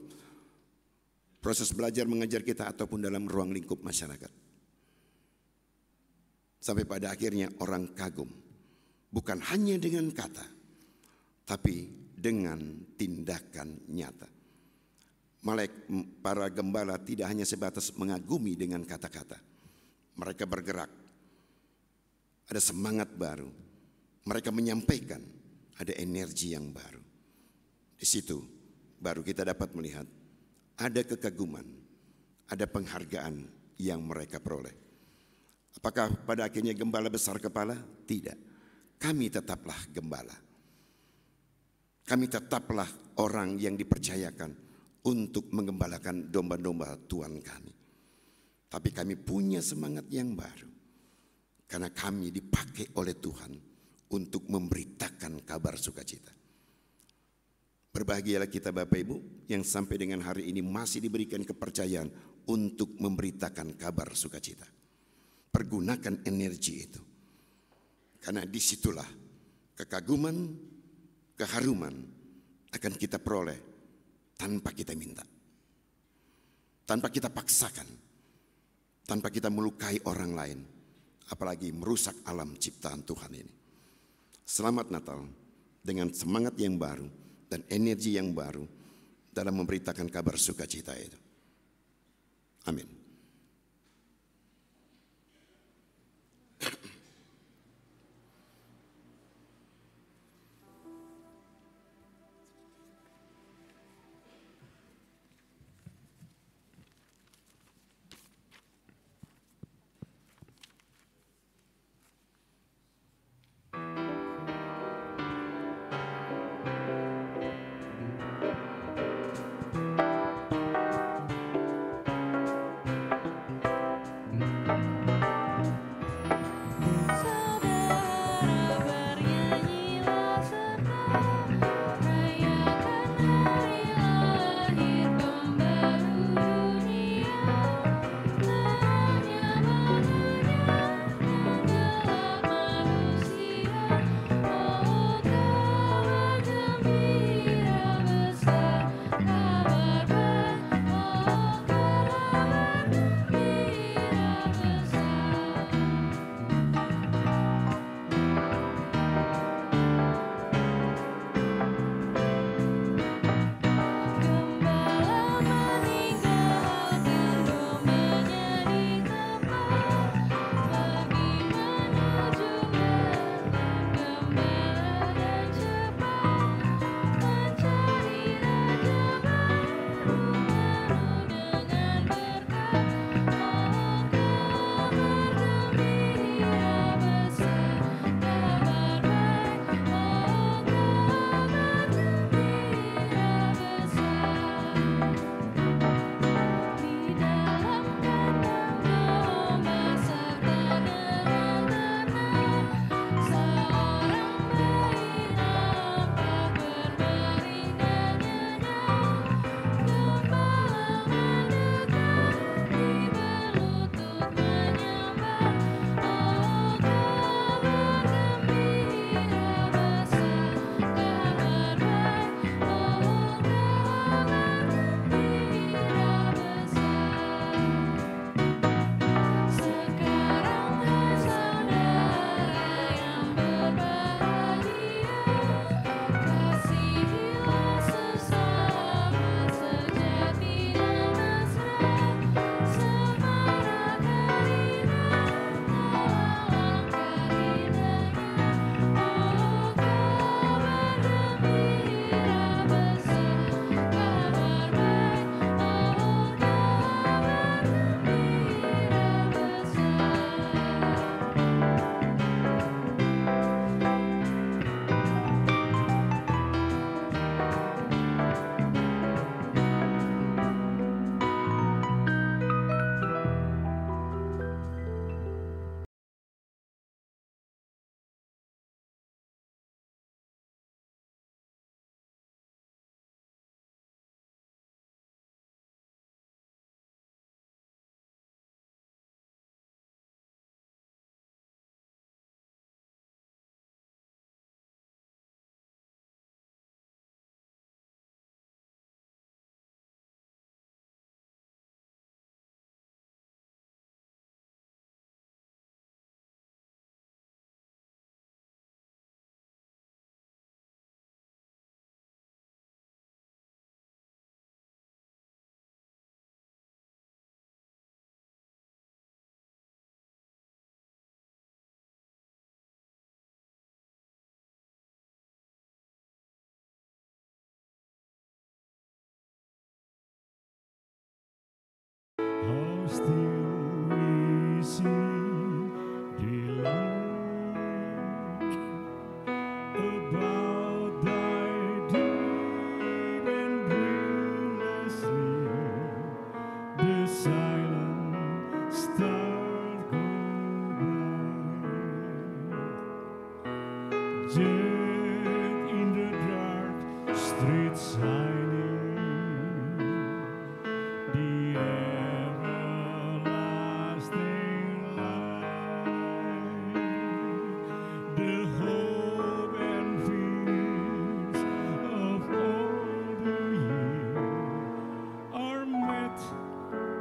proses belajar mengajar kita, ataupun dalam ruang lingkup masyarakat. Sampai pada akhirnya orang kagum. Bukan hanya dengan kata, tapi dengan tindakan nyata. Para gembala tidak hanya sebatas mengagumi dengan kata-kata. Mereka bergerak. Ada semangat baru. Mereka menyampaikan, ada energi yang baru. Di situ baru kita dapat melihat ada kekaguman, ada penghargaan yang mereka peroleh. Apakah pada akhirnya gembala besar kepala? Tidak. Kami tetaplah gembala. Kami tetaplah orang yang dipercayakan untuk menggembalakan domba-domba Tuhan kami. Tapi kami punya semangat yang baru. Karena kami dipakai oleh Tuhan untuk memberitakan kabar sukacita. Berbahagialah kita Bapak Ibu yang sampai dengan hari ini masih diberikan kepercayaan untuk memberitakan kabar sukacita. Pergunakan energi itu. Karena disitulah kekaguman, keharuman akan kita peroleh tanpa kita minta. Tanpa kita paksakan. Tanpa kita melukai orang lain. Apalagi merusak alam ciptaan Tuhan ini. Selamat Natal dengan semangat yang baru dan energi yang baru dalam memberitakan kabar sukacita itu. Amin.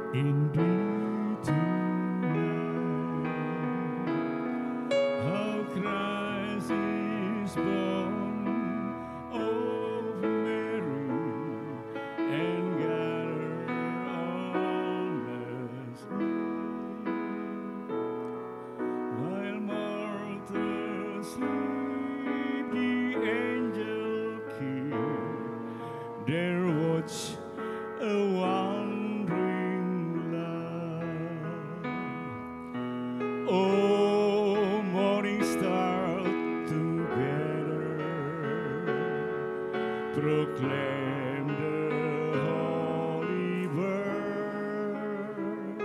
Indeed tonight, how Christ is born of Mary and gathered on us. While Martha sleep, the angel came. There watched a wandering light. Oh, morning star together proclaim the holy word,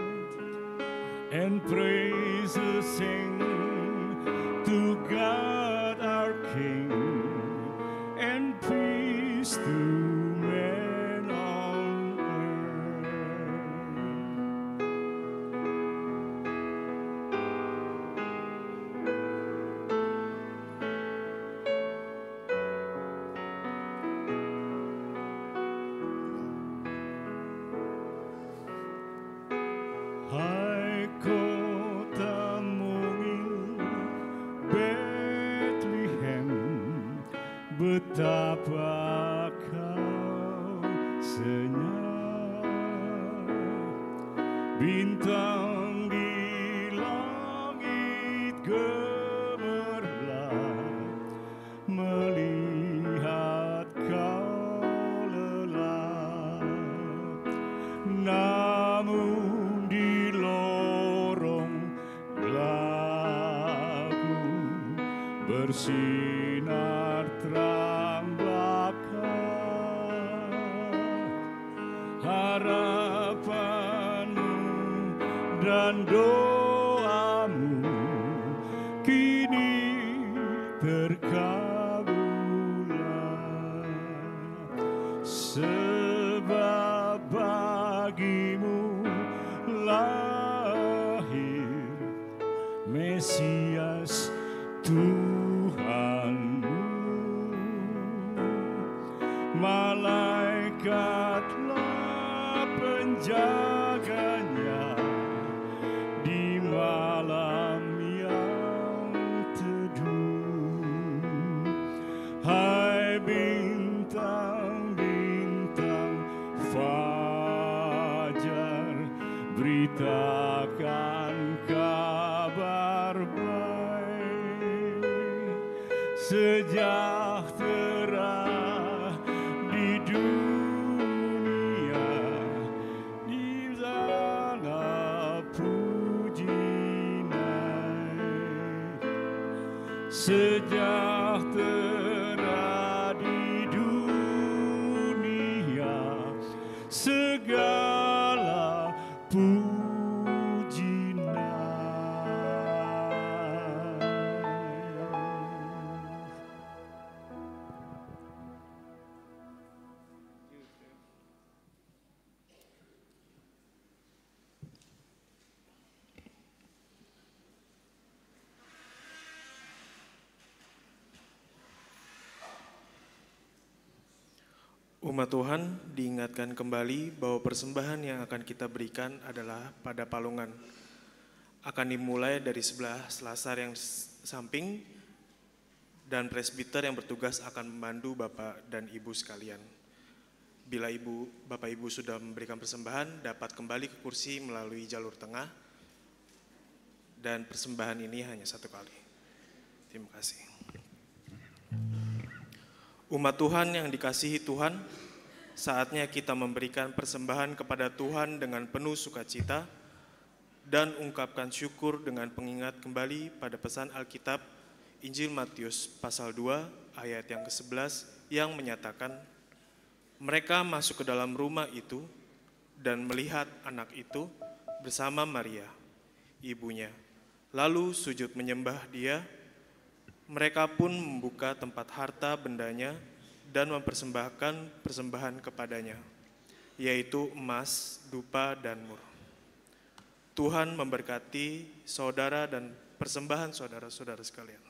and praises sing to God our King, and peace to men on earth. Hai kota mungil Bethlehem, betapa kau senyap. Bintang di langit gemerlap melihat kau lelap. Namun di lorong gelapmu bersinar terang bakat. Harapanmu dan doamu kini terkabulkan, sebab bagimu lahir Mesias Tuhanmu. Malaikatlah penjaganya di malam yang teduh. Hai bintang-bintang fajar, beritakan kabar baik. Sejahtera di dunia, di sana puji naik. Sejahtera di dunia, segala puji naik. Umat Tuhan diingatkan kembali bahwa persembahan yang akan kita berikan adalah pada palungan. Akan dimulai dari sebelah selasar yang samping, dan presbiter yang bertugas akan membantu Bapak dan Ibu sekalian. Bila Bapak Ibu sudah memberikan persembahan, dapat kembali ke kursi melalui jalur tengah, dan persembahan ini hanya satu kali. Terima kasih. Umat Tuhan yang dikasihi Tuhan, saatnya kita memberikan persembahan kepada Tuhan dengan penuh sukacita dan ungkapkan syukur dengan pengingat kembali pada pesan Alkitab Injil Matius pasal 2 ayat yang ke-11 yang menyatakan, mereka masuk ke dalam rumah itu dan melihat anak itu bersama Maria, ibunya, lalu sujud menyembah dia. Mereka pun membuka tempat harta bendanya dan mempersembahkan persembahan kepadanya, yaitu emas, dupa, dan mur. Tuhan memberkati saudara dan persembahan saudara-saudara sekalian.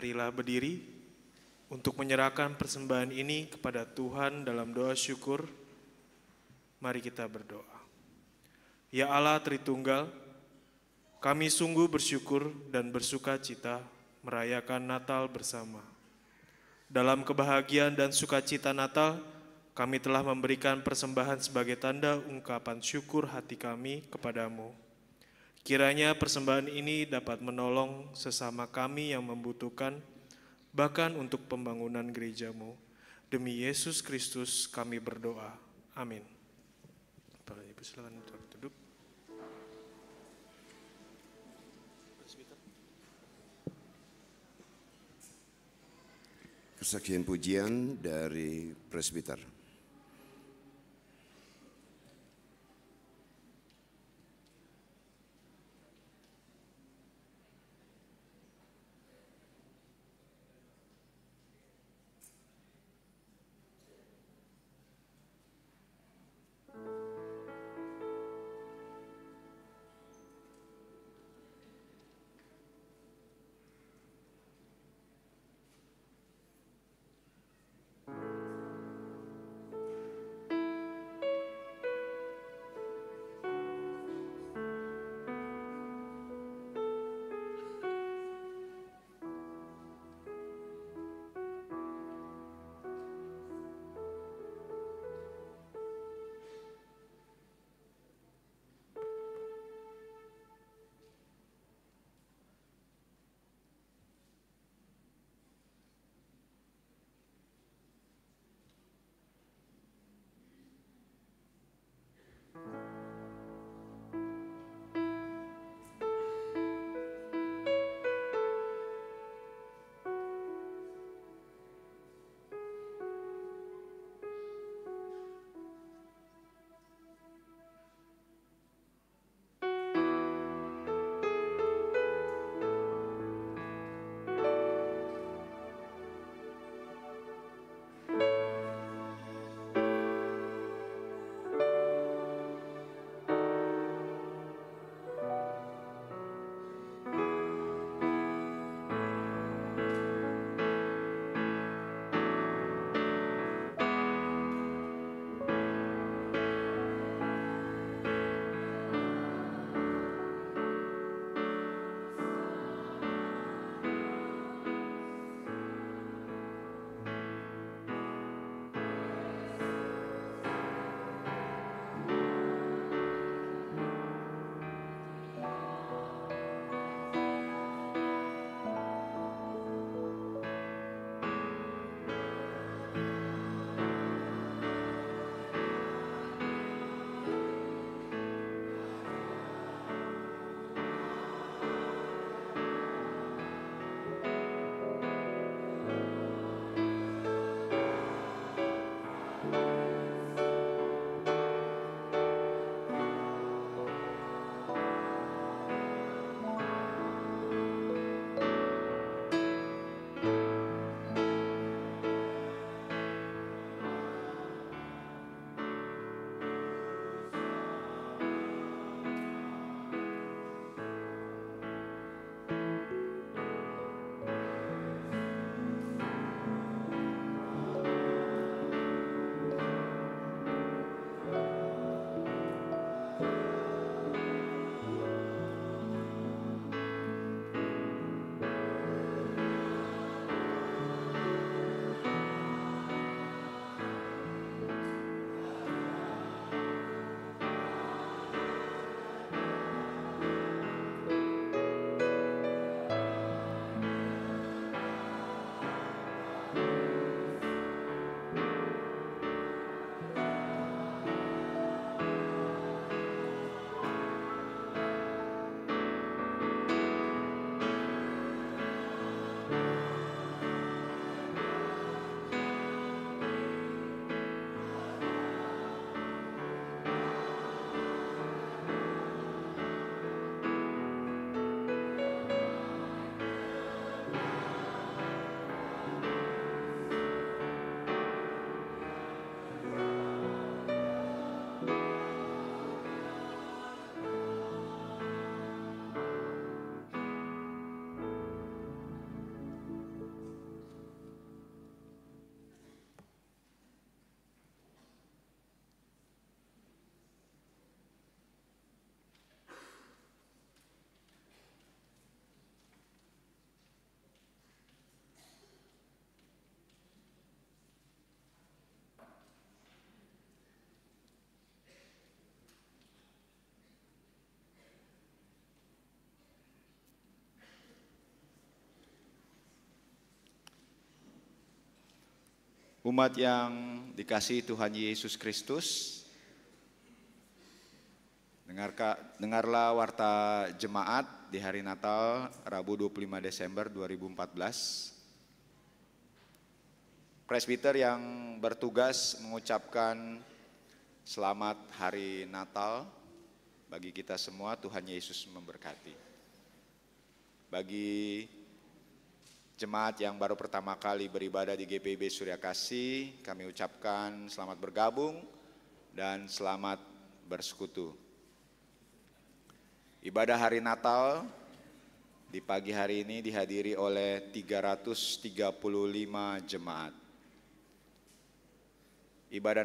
Marilah berdiri untuk menyerahkan persembahan ini kepada Tuhan dalam doa syukur. Mari kita berdoa. Ya Allah Tritunggal, kami sungguh bersyukur dan bersuka cita merayakan Natal bersama. Dalam kebahagiaan dan sukacita Natal, kami telah memberikan persembahan sebagai tanda ungkapan syukur hati kami kepadamu. Kiranya persembahan ini dapat menolong sesama kami yang membutuhkan, bahkan untuk pembangunan gerejamu. Demi Yesus Kristus kami berdoa. Amin. Bapak Ibu silakan duduk. Kesaksian pujian dari presbiter. Umat yang dikasihi Tuhan Yesus Kristus, dengarlah warta jemaat di hari Natal Rabu 25 Desember 2014. Presbiter yang bertugas mengucapkan selamat hari Natal bagi kita semua. Tuhan Yesus memberkati. Bagi jemaat yang baru pertama kali beribadah di GPIB Surya Kasih, kami ucapkan selamat bergabung dan selamat bersekutu. Ibadah hari Natal di pagi hari ini dihadiri oleh 335 jemaat. Ibadah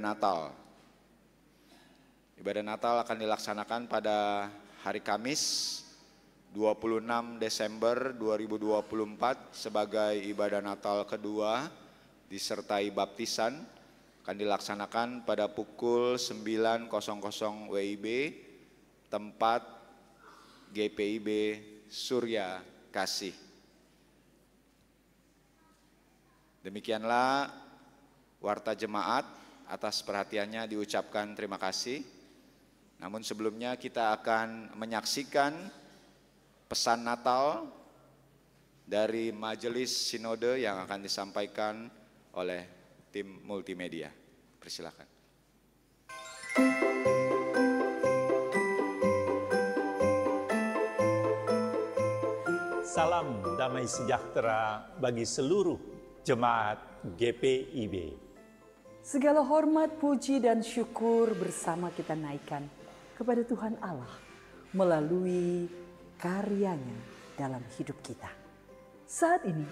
Natal akan dilaksanakan pada hari Kamis 26 Desember 2024 sebagai ibadah Natal kedua disertai baptisan, akan dilaksanakan pada pukul 9.00 WIB tempat GPIB Surya Kasih. Demikianlah warta jemaat, atas perhatiannya diucapkan terima kasih. Namun sebelumnya kita akan menyaksikan pesan Natal dari Majelis Sinode yang akan disampaikan oleh tim multimedia. Persilakan. Salam damai sejahtera bagi seluruh jemaat GPIB. Segala hormat, puji, dan syukur bersama kita naikkan kepada Tuhan Allah melalui karyanya dalam hidup kita. Saat ini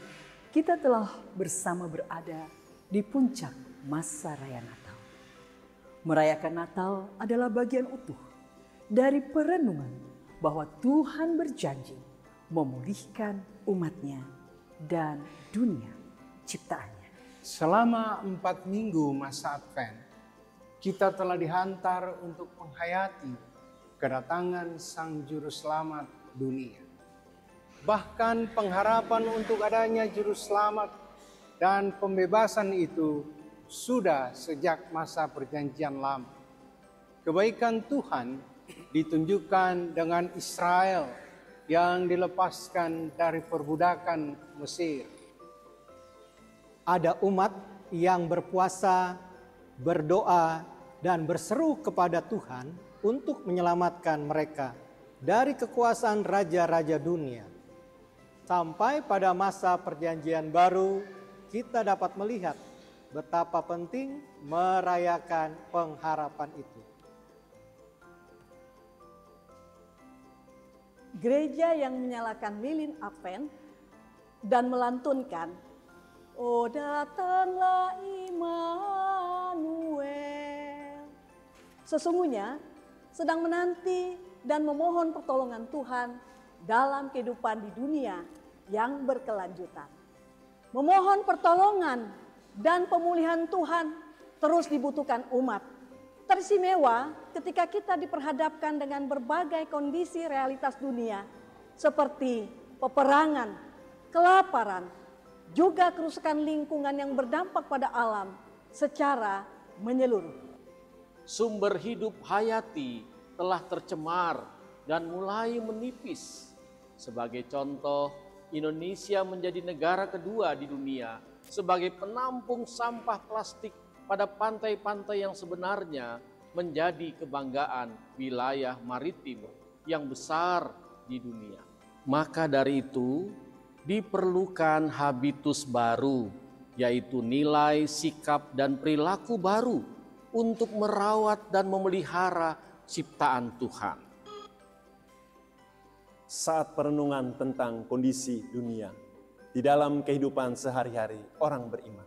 kita telah bersama berada di puncak masa raya Natal. Merayakan Natal adalah bagian utuh dari perenungan bahwa Tuhan berjanji memulihkan umatnya dan dunia ciptaannya. Selama 4 minggu masa Advent, kita telah dihantar untuk menghayati kedatangan Sang Juru Selamat dunia. Bahkan pengharapan untuk adanya Juru Selamat dan pembebasan itu sudah sejak masa Perjanjian Lama. Kebaikan Tuhan ditunjukkan dengan Israel yang dilepaskan dari perbudakan Mesir. Ada umat yang berpuasa, berdoa, dan berseru kepada Tuhan untuk menyelamatkan mereka dari kekuasaan raja-raja dunia. Sampai pada masa Perjanjian Baru, kita dapat melihat betapa penting merayakan pengharapan itu. Gereja yang menyalakan lilin Advent dan melantunkan, "Oh datanglah Immanuel," sesungguhnya sedang menanti dan memohon pertolongan Tuhan dalam kehidupan di dunia yang berkelanjutan. Memohon pertolongan dan pemulihan Tuhan terus dibutuhkan umat. Teristimewa ketika kita diperhadapkan dengan berbagai kondisi realitas dunia seperti peperangan, kelaparan, juga kerusakan lingkungan yang berdampak pada alam secara menyeluruh. Sumber hidup hayati telah tercemar dan mulai menipis. Sebagai contoh, Indonesia menjadi negara kedua di dunia sebagai penampung sampah plastik pada pantai-pantai yang sebenarnya menjadi kebanggaan wilayah maritim yang besar di dunia. Maka dari itu diperlukan habitus baru, yaitu nilai, sikap, dan perilaku baru untuk merawat dan memelihara ciptaan Tuhan. Saat perenungan tentang kondisi dunia di dalam kehidupan sehari-hari orang beriman,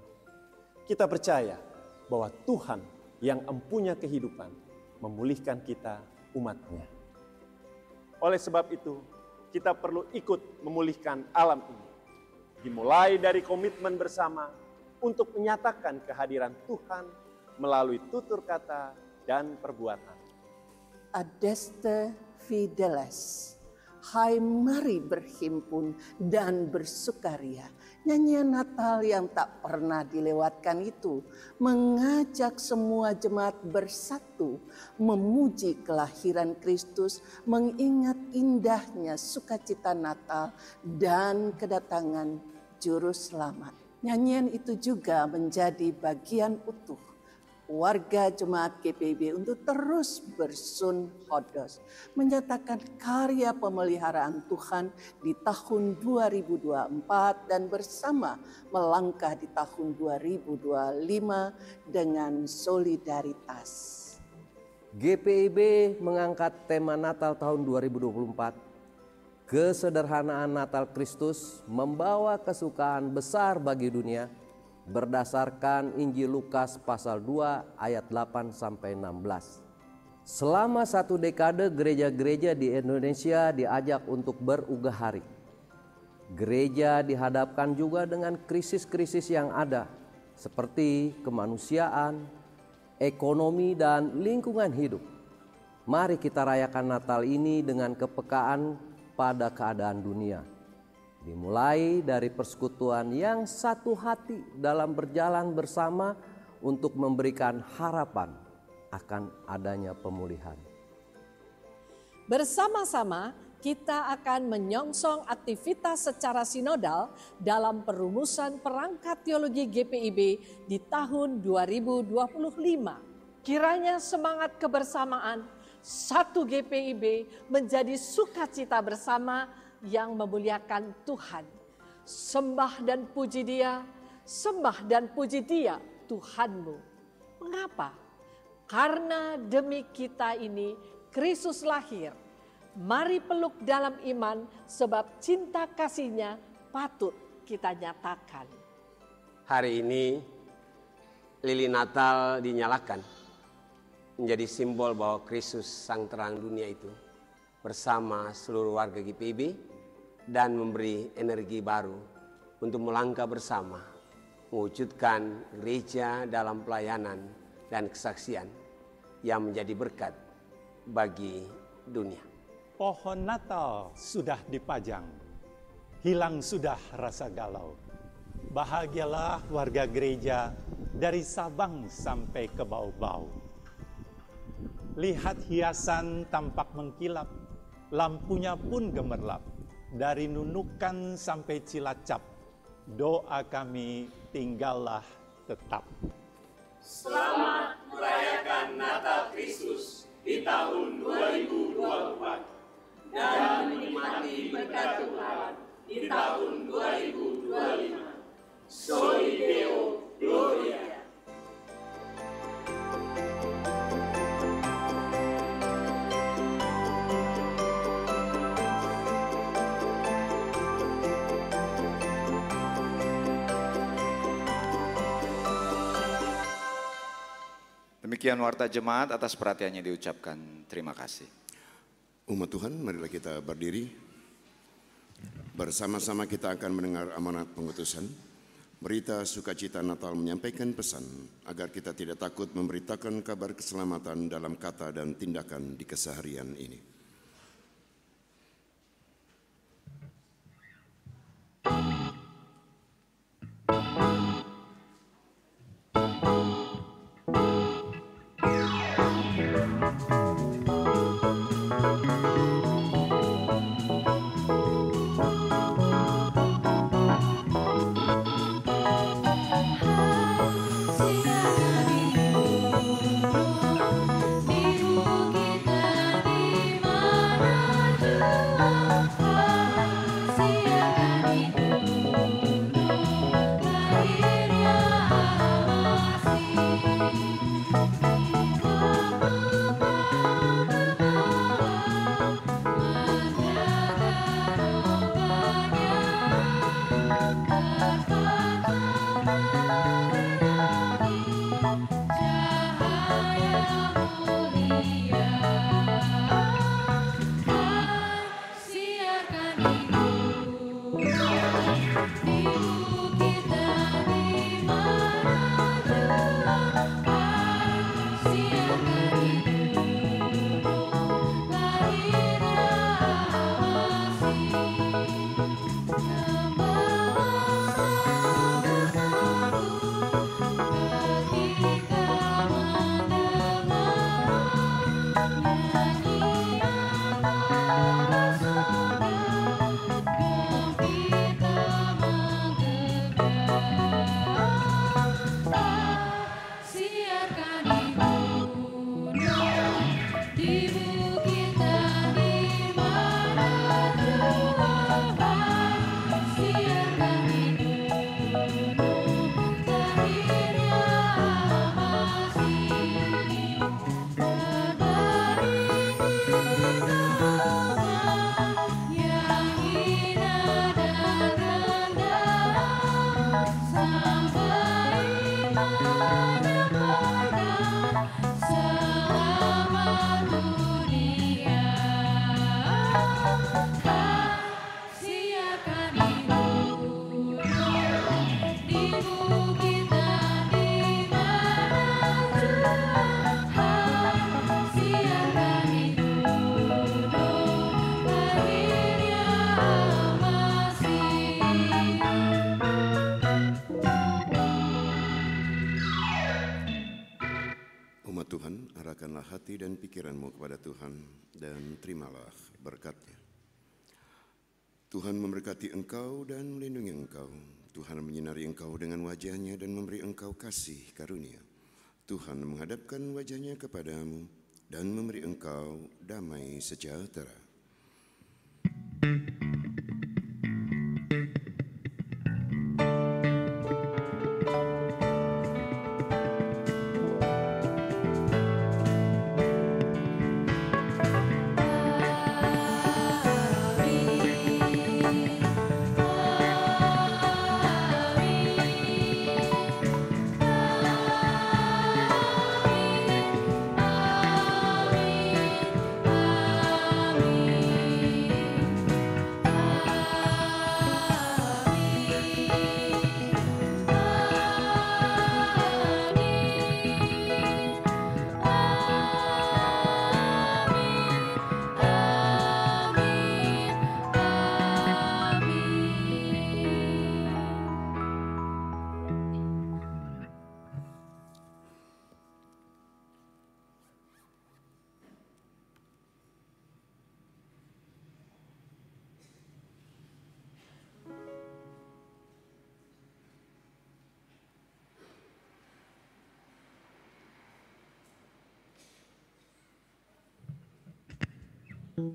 kita percaya bahwa Tuhan yang empunya kehidupan memulihkan kita umat-Nya. Oleh sebab itu, kita perlu ikut memulihkan alam ini. Dimulai dari komitmen bersama untuk menyatakan kehadiran Tuhan melalui tutur kata dan perbuatan. Adeste Fideles, Hai mari berhimpun dan bersukaria. Nyanyian Natal yang tak pernah dilewatkan itu mengajak semua jemaat bersatu memuji kelahiran Kristus, mengingat indahnya sukacita Natal dan kedatangan Juru Selamat. Nyanyian itu juga menjadi bagian utuh warga jemaat GPIB untuk terus bersun kodos, menyatakan karya pemeliharaan Tuhan di tahun 2024 dan bersama melangkah di tahun 2025 dengan solidaritas. GPIB mengangkat tema Natal tahun 2024, kesederhanaan Natal Kristus membawa kesukaan besar bagi dunia, berdasarkan Injil Lukas pasal 2 ayat 8 sampai 16. Selama 1 dekade gereja-gereja di Indonesia diajak untuk berugah hari. Gereja dihadapkan juga dengan krisis-krisis yang ada seperti kemanusiaan, ekonomi dan lingkungan hidup. Mari kita rayakan Natal ini dengan kepekaan pada keadaan dunia. Dimulai dari persekutuan yang satu hati dalam berjalan bersama untuk memberikan harapan akan adanya pemulihan. Bersama-sama kita akan menyongsong aktivitas secara sinodal dalam perumusan perangkat teologi GPIB di tahun 2025. Kiranya semangat kebersamaan satu GPIB menjadi sukacita bersama yang memuliakan Tuhan. Sembah dan puji Dia, sembah dan puji Dia Tuhanmu. Mengapa? Karena demi kita ini Kristus lahir. Mari peluk dalam iman sebab cinta kasih-Nya patut kita nyatakan. Hari ini lilin Natal dinyalakan menjadi simbol bahwa Kristus sang terang dunia itu bersama seluruh warga GPIB dan memberi energi baru untuk melangkah bersama mewujudkan gereja dalam pelayanan dan kesaksian yang menjadi berkat bagi dunia. Pohon Natal sudah dipajang, hilang sudah rasa galau. Bahagialah warga gereja dari Sabang sampai ke Bau-Bau. Lihat hiasan tampak mengkilap, lampunya pun gemerlap. Dari Nunukan sampai Cilacap, doa kami tinggallah tetap. Selamat merayakan Natal Kristus di tahun 2024 dan menikmati berkat Tuhan di tahun 2025. Soli Deo Gloria. Demikian warta jemaat, atas perhatiannya diucapkan terima kasih. Umat Tuhan, marilah kita berdiri. Bersama-sama kita akan mendengar amanat pengutusan. Berita sukacita Natal menyampaikan pesan agar kita tidak takut memberitakan kabar keselamatan dalam kata dan tindakan di keseharian ini. Di bukit dan di Tuhan, arahkanlah hati dan pikiranmu kepada Tuhan dan terimalah berkat-Nya. Tuhan memberkati engkau dan melindungi engkau. Tuhan menyinari engkau dengan wajah-Nya dan memberi engkau kasih karunia. Tuhan menghadapkan wajah-Nya kepadamu dan memberi engkau damai sejahtera.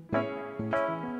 Thank you.